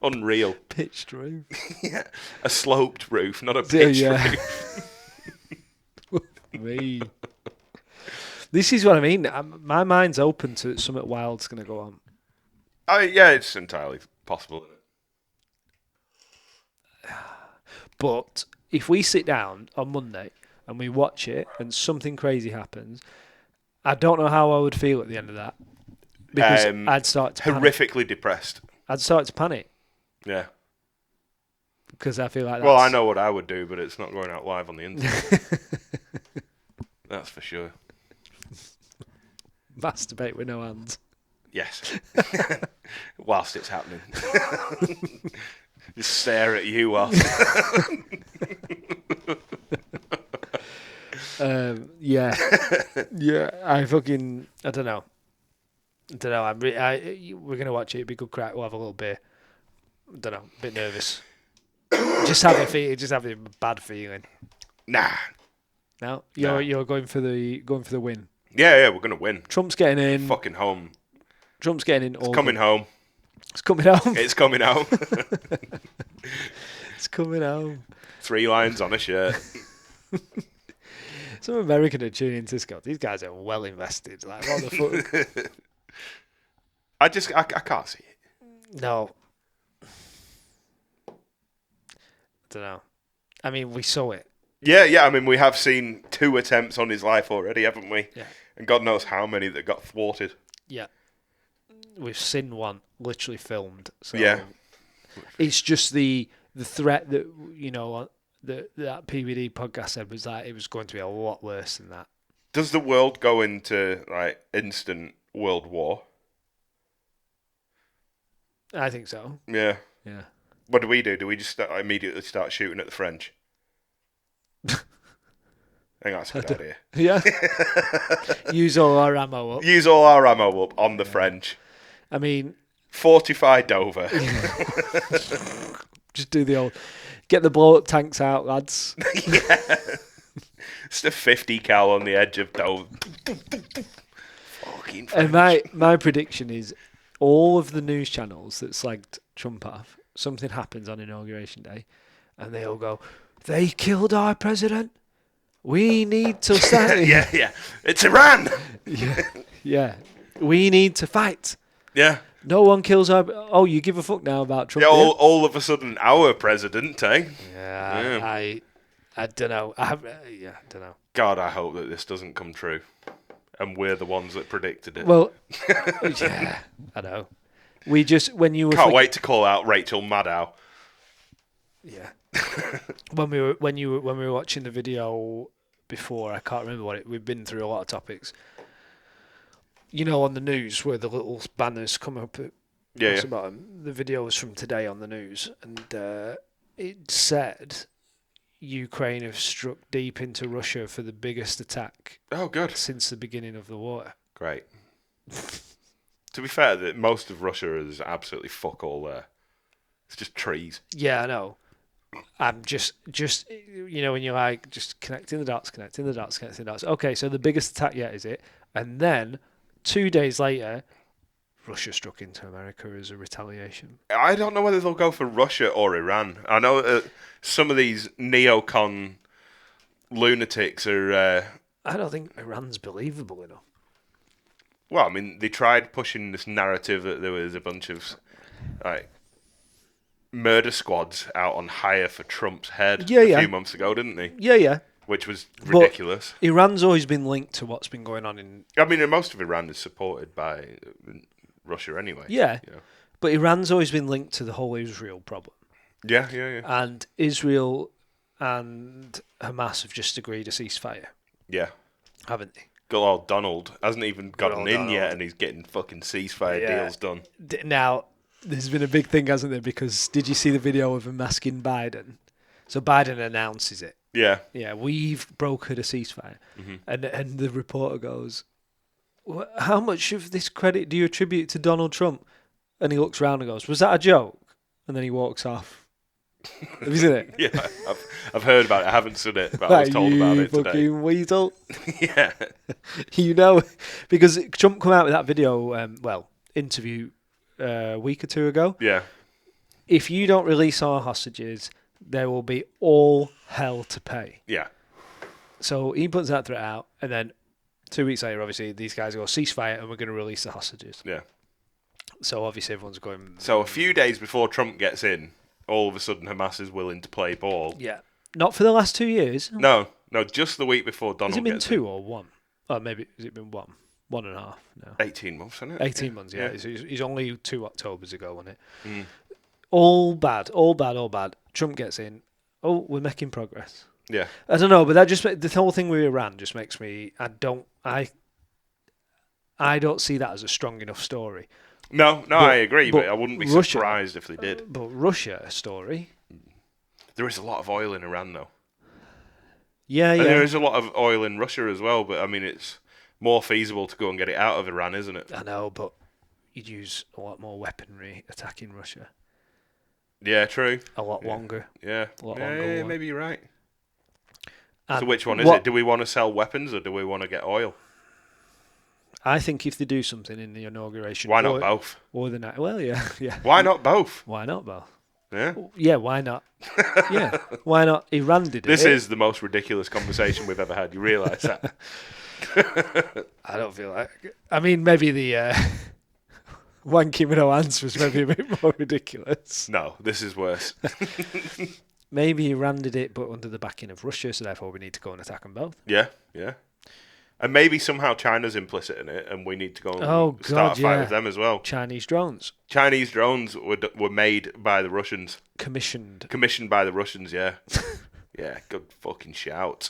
Unreal. Pitched roof. Yeah. A sloped roof, not a pitched roof. Me. This is what I mean. My mind's open to something wild's going to go on. Yeah, it's entirely possible. But if we sit down on Monday and we watch it and something crazy happens, I don't know how I would feel at the end of that. Because I'd start to panic. Horrifically depressed. I'd start to panic. Yeah. Because I feel like that's... Well, I know what I would do, but it's not going out live on the internet. That's for sure. Masturbate with no hands. Yes. Whilst it's happening. Just stare at you whilst... Yeah. Yeah, I don't know. We're going to watch it. It'd be good crack. We'll have a little beer. I don't know. A bit nervous. Just having a bad feeling. Nah. No? You're going for the win. Yeah, we're going to win. Trump's getting in. Fucking home. Trump's getting in. It's coming home. It's coming home. It's coming home. It's coming home. 3 lines on a shirt. Some American are tuning into this. These guys are well invested. Like, what the fuck? I can't see it. No. I don't know. I mean, we saw it. Yeah. I mean, we have seen 2 attempts on his life already, haven't we? Yeah. And God knows how many that got thwarted. Yeah. We've seen one literally filmed. So Yeah. It's just the threat that, that PBD podcast said was like it was going to be a lot worse than that. Does the world go into, like, instant world war? I think so. Yeah. Yeah. What do we do? Do we just immediately start shooting at the French? I think that's a good idea. Yeah. Use all our ammo up. Use all our ammo up on the French. I mean, Fortify Dover. just do the old, get the blow up tanks out, lads. Yeah. Just a 50 cal on the edge of Dover. Fucking French. And my prediction is all of the news channels that slagged Trump off, something happens on Inauguration Day, and they all go, they killed our president. We need to stand. Yeah. It's Iran. Yeah. We need to fight. Yeah. No one kills our... Oh, you give a fuck now about Trump? Yeah, all of a sudden, our president, eh? Yeah, I don't know. I don't know. God, I hope that this doesn't come true. And we're the ones that predicted it. Well, yeah, I know. We just, when you were... Can't wait to call out Rachel Maddow. Yeah. when we were watching the video before, I can't remember what we've been through a lot of topics. You know, on the news where the little banners come up at Yeah. bottom. The video was from today on the news, and it said Ukraine have struck deep into Russia for the biggest attack Oh, good. since the beginning of the war. Great. To be fair, that most of Russia is absolutely fuck all there. It's just trees. Yeah, I know. I'm just you know, when you're like just connecting the dots. Okay, so the biggest attack yet, is it? And then 2 days later, Russia struck into America as a retaliation. I don't know whether they'll go for Russia or Iran. I know some of these neocon lunatics are... I don't think Iran's believable enough. Well, I mean, they tried pushing this narrative that there was a bunch of murder squads out on hire for Trump's head a few months ago, didn't they? Yeah. Which was ridiculous. But Iran's always been linked to what's been going on in... I mean, most of Iran is supported by Russia anyway. Yeah, you know. But Iran's always been linked to the whole Israel problem. Yeah. And Israel and Hamas have just agreed a ceasefire, Yeah. haven't they? Good old Donald hasn't even gotten old in Donald. yet, and he's getting fucking ceasefire deals done. Now, there's been a big thing, hasn't there? Because did you see the video of him asking Biden? So Biden announces it. Yeah. Yeah, we've brokered a ceasefire. Mm-hmm. And the reporter goes, how much of this credit do you attribute to Donald Trump? And he looks around and goes, was that a joke? And then he walks off. Have you seen it? Yeah, I've heard about it. I haven't seen it, but I was told about it today. Fucking weasel. Yeah. You know, because Trump come out with that video, interview a week or two ago. Yeah. If you don't release our hostages, there will be all hell to pay. Yeah. So he puts that threat out, and then 2 weeks later, obviously, these guys go ceasefire, and we're going to release the hostages. Yeah. So obviously, everyone's going. So a few days before Trump gets in, all of a sudden Hamas is willing to play ball. Yeah. Not for the last 2 years. No, just the week before Donald Has it been gets two or one? Oh, maybe has it been one? 1.5 now. 18 months, isn't it? 18 months, yeah. He's only 2 Octobers ago, wasn't it? Mm. All bad. Trump gets in. Oh, we're making progress. Yeah. I don't know, but that just the whole thing with Iran just makes me. I don't see that as a strong enough story. No, I agree, but I wouldn't be Russia, surprised if they did. But Russia story. There is a lot of oil in Iran, though. Yeah. And there is a lot of oil in Russia as well, but I mean, it's more feasible to go and get it out of Iran, isn't it? I know, but you'd use a lot more weaponry attacking Russia. Yeah, true. A lot longer. Yeah. A lot longer. Yeah, maybe you're right. And so which one is it? Do we want to sell weapons or do we want to get oil? I think if they do something in the inauguration... Why not both? Or the night... Well, yeah. Why not both? Why not both? Yeah? Yeah, why not? Yeah, why not? Iran did it. This is the most ridiculous conversation we've ever had. You realise that? I don't feel like... I mean, maybe the wanking with no answer was maybe a bit more ridiculous. No, this is worse. Maybe Iran did it, but under the backing of Russia, so therefore we need to go and attack them both. Yeah. And maybe somehow China's implicit in it, and we need to go and start a fight with them as well. Chinese drones. Chinese drones were made by the Russians. Commissioned by the Russians, yeah. Yeah, good fucking shout.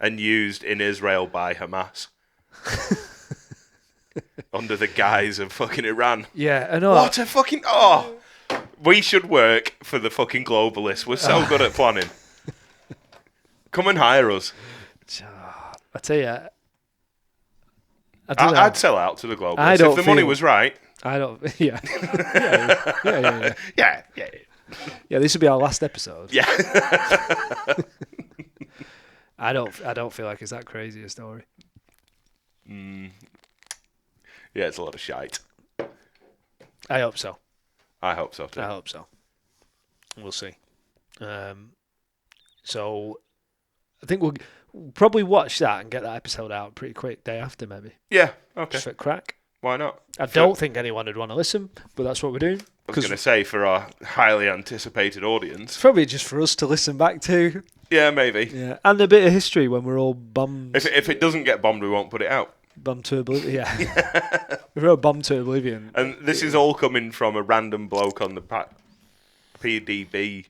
And used in Israel by Hamas. under the guise of fucking Iran. Yeah, I know. What a fucking... Oh! We should work for the fucking globalists. We're so good at planning. Come and hire us. I tell you, I don't know. I'd sell out to the globalists. I don't if the money feel- was right. I don't. Yeah. Yeah. Yeah. Yeah, this will be our last episode. Yeah. I don't feel like it's that crazy a story. Yeah, it's a lot of shite. I hope so. I hope so too. I hope so. We'll see. So I think we'll probably watch that and get that episode out pretty quick day after, maybe. Yeah, okay. Just for crack. Why not? I don't think anyone would want to listen, but that's what we're doing. I was going to say, for our highly anticipated audience. It's probably just for us to listen back to. Yeah, maybe. Yeah, and a bit of history when we're all bummed. If it doesn't get bombed, we won't put it out. Bummed to oblivion. Yeah. We're all bummed to oblivion. And this is all coming from a random bloke on the PBD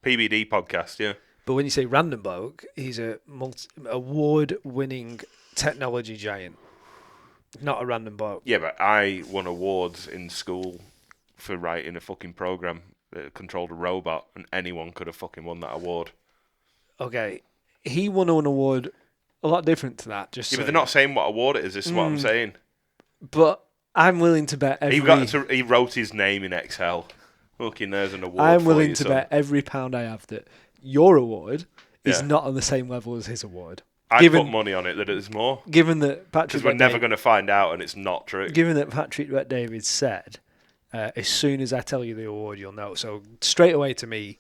podcast, yeah. But when you say random bloke, he's a award-winning technology giant. Not a random bloke. Yeah, but I won awards in school for writing a fucking program that controlled a robot, and anyone could have fucking won that award. Okay, he won an award a lot different to that. Just Yeah, so but they're not saying what award it is. This is what I'm saying. But I'm willing to bet every. He wrote his name in Excel. Fucking, there's an award. I'm for willing you, to son. bet every pound I have that your award is Yeah. not on the same level as his award. I put money on it that it's more. Given that Because Patrick, we're never going to find out, and it's not true. Given that Patrick Rhett David said, as soon as I tell you the award, you'll know. So straight away to me,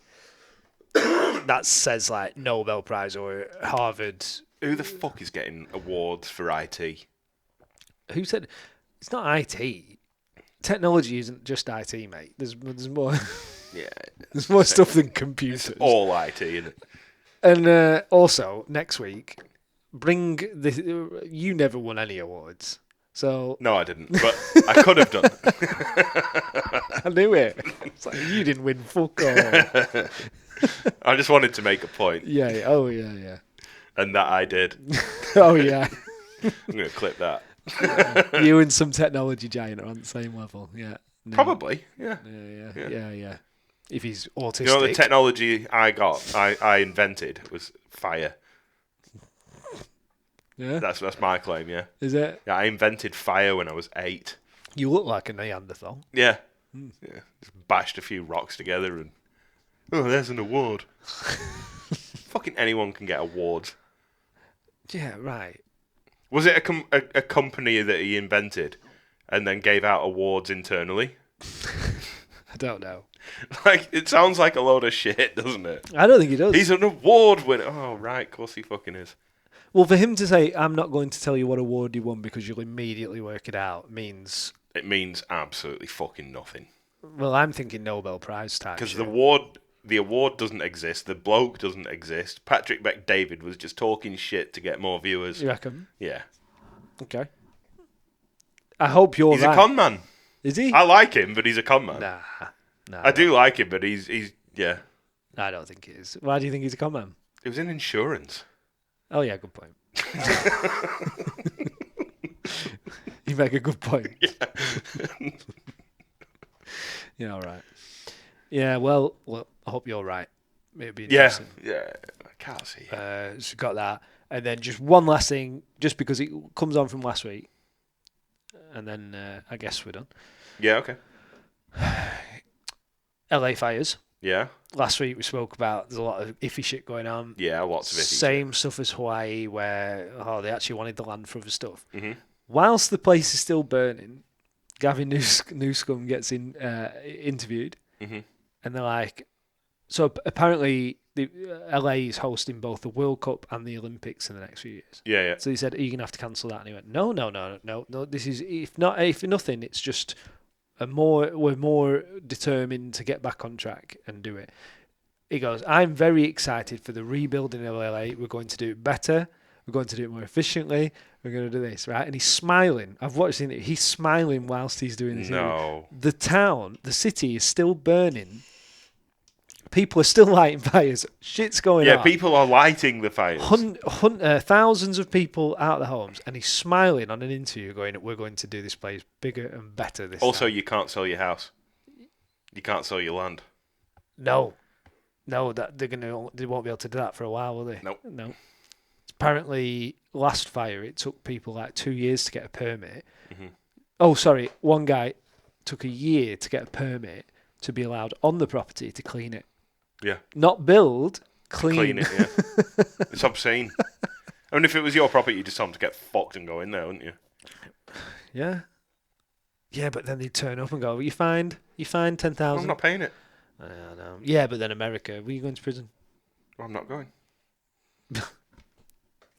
that says like Nobel Prize or Harvard. Who the fuck is getting awards for IT? Who said it's not IT? Technology isn't just IT, mate. There's more. Yeah, There's more stuff than computers. all IT, isn't it? And also next week, bring the. You never won any awards, so No, I didn't, but I could have done. I knew it. It's like you didn't win fuck all. I just wanted to make a point, Yeah. Oh yeah. and that I did. Oh yeah. I'm going to clip that. You and some technology giant are on the same level. Yeah. No. Probably, yeah. Yeah. If he's autistic. You know, the technology I invented was fire. Yeah. That's my claim, yeah. Is it? Yeah, I invented fire when I was 8. You look like a Neanderthal. Yeah. Yeah. Just bashed a few rocks together and... Oh, there's an award. Fucking anyone can get awards. Yeah, right. Was it a company that he invented and then gave out awards internally? I don't know. Like, it sounds like a load of shit, doesn't it? I don't think he does. He's an award winner. Oh, right, of course he fucking is. Well, for him to say, I'm not going to tell you what award you won because you'll immediately work it out, means... It means absolutely fucking nothing. Well, I'm thinking Nobel Prize type Because shit. the award doesn't exist. The bloke doesn't exist. Patrick Beck David was just talking shit to get more viewers. You reckon? Yeah. Okay. I hope you're He's right. a con man. Is he? I like him, but he's a con man. Nah. I do like him, but he's yeah. I don't think he is. Why do you think he's a con man? It was in insurance. Oh, yeah, good point. You make a good point. Yeah, all right. Yeah, well, I hope you're right. It'd be Yeah, interesting. yeah. I can't see. So got that. And then just one last thing, just because it comes on from last week. And then I guess we're done. Yeah, okay. LA fires. Yeah, Last week we spoke about there's a lot of iffy shit going on. yeah. Lots of it. Same stuff as Hawaii, where they actually wanted the land for other stuff. Mm-hmm. Whilst the place is still burning, Gavin Newscombe gets interviewed, Mm-hmm. and they're like, so apparently the LA is hosting both the World Cup and the Olympics in the next few years. Yeah, yeah. So he said, "Are you gonna have to cancel that?" And he went, "No. This is if nothing, it's just we're more determined to get back on track and do it." He goes, "I'm very excited for the rebuilding of LA. We're going to do it better. We're going to do it more efficiently. We're going to do this, right?" And he's smiling. I've watched it. He's smiling whilst he's doing this. No. The city is still burning. People are still lighting fires. Shit's going on. Yeah, people are lighting the fires. Thousands of people out of the homes, and he's smiling on an interview going, we're going to do this place bigger and better this Also, time. you can't sell your house. You can't sell your land. No, that they won't be able to do that for a while, will they? Nope. No. Apparently, last fire, it took people like 2 years to get a permit. Mm-hmm. Oh, sorry, one guy took a year to get a permit to be allowed on the property to clean it. Yeah. Not build, clean. Clean it, yeah. It's obscene. I mean, if it was your property, you'd just tell them to get fucked and go in there, wouldn't you? Yeah. Yeah, but then they'd turn up and go, you fined 10,000. I'm not paying it. I know. Yeah, but then America, were you going to prison? I'm not going.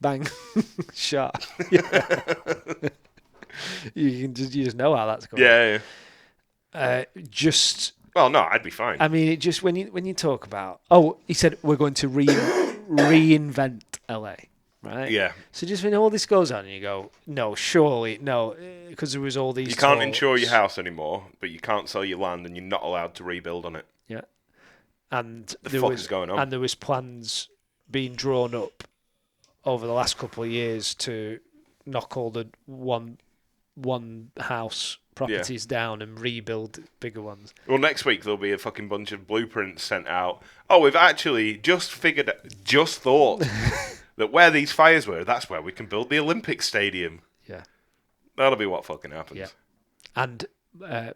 Bang. Shot. Yeah. you just know how that's going. Yeah. Well, no, I'd be fine. I mean, it just when you talk about, oh, he said we're going to reinvent LA, right? Yeah. So just when all this goes on, and you go, no, surely no, because there was all these. You can't talks. insure your house anymore, but you can't sell your land, and you're not allowed to rebuild on it. Yeah. And The fuck is going on? And there was plans being drawn up over the last couple of years to knock all the one house properties down and rebuild bigger ones. Well, next week there'll be a fucking bunch of blueprints sent out. Oh, we've actually just thought that where these fires were, that's where we can build the Olympic Stadium. Yeah. That'll be what fucking happens. Yeah. And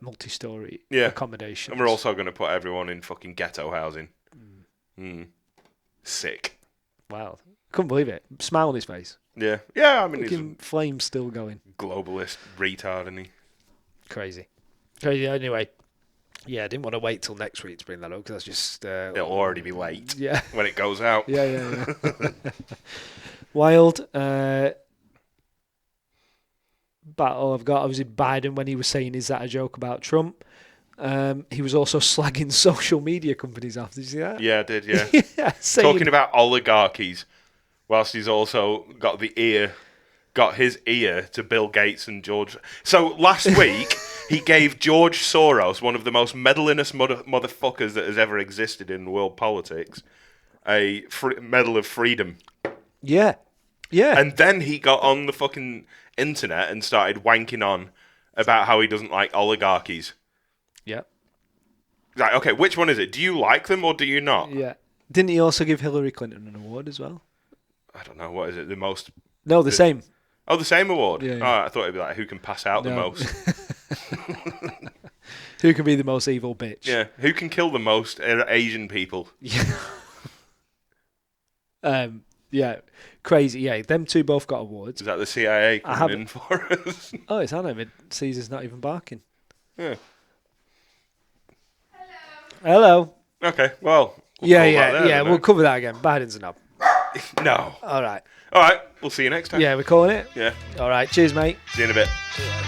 multi-story Yeah. accommodation. And we're also going to put everyone in fucking ghetto housing. Sick. Wow. Couldn't believe it. Smile on his face. Yeah. Yeah, I mean, he's Fucking flames still going. a globalist retard, isn't he? Crazy. Anyway, yeah, I didn't want to wait till next week to bring that up because that's just... It'll already be late yeah. when it goes out. Yeah. Wild. Battle I've got, obviously, Biden, when he was saying, is that a joke about Trump? He was also slagging social media companies off. Did you see that? Yeah, I did, yeah. Yeah, saying, Talking about oligarchies, whilst he's also got his ear to Bill Gates and George. So last week, he gave George Soros, one of the most meddlingest motherfuckers that has ever existed in world politics, a Medal of Freedom. Yeah. And then he got on the fucking internet and started wanking on about how he doesn't like oligarchies. Yeah. Like, okay, which one is it? Do you like them or do you not? Yeah. Didn't he also give Hillary Clinton an award as well? I don't know. What is it? The most... No, the same. Oh, the same award? Yeah. Oh, I thought it'd be like, who can pass out the No. most? Who can be the most evil bitch? Yeah. Who can kill the most Asian people? Yeah. Crazy. Yeah, them two both got awards. Is that the CIA coming haven't- in for us? Oh, it's Anna. Caesar's not even barking. Yeah. Hello. Okay, well. We'll Yeah. call that there then, We'll eh? cover that again. Biden's a knob. No. All right. All right, we'll see you next time. Yeah, we're calling it. Yeah. All right. Cheers, mate. See you in a bit. Yeah.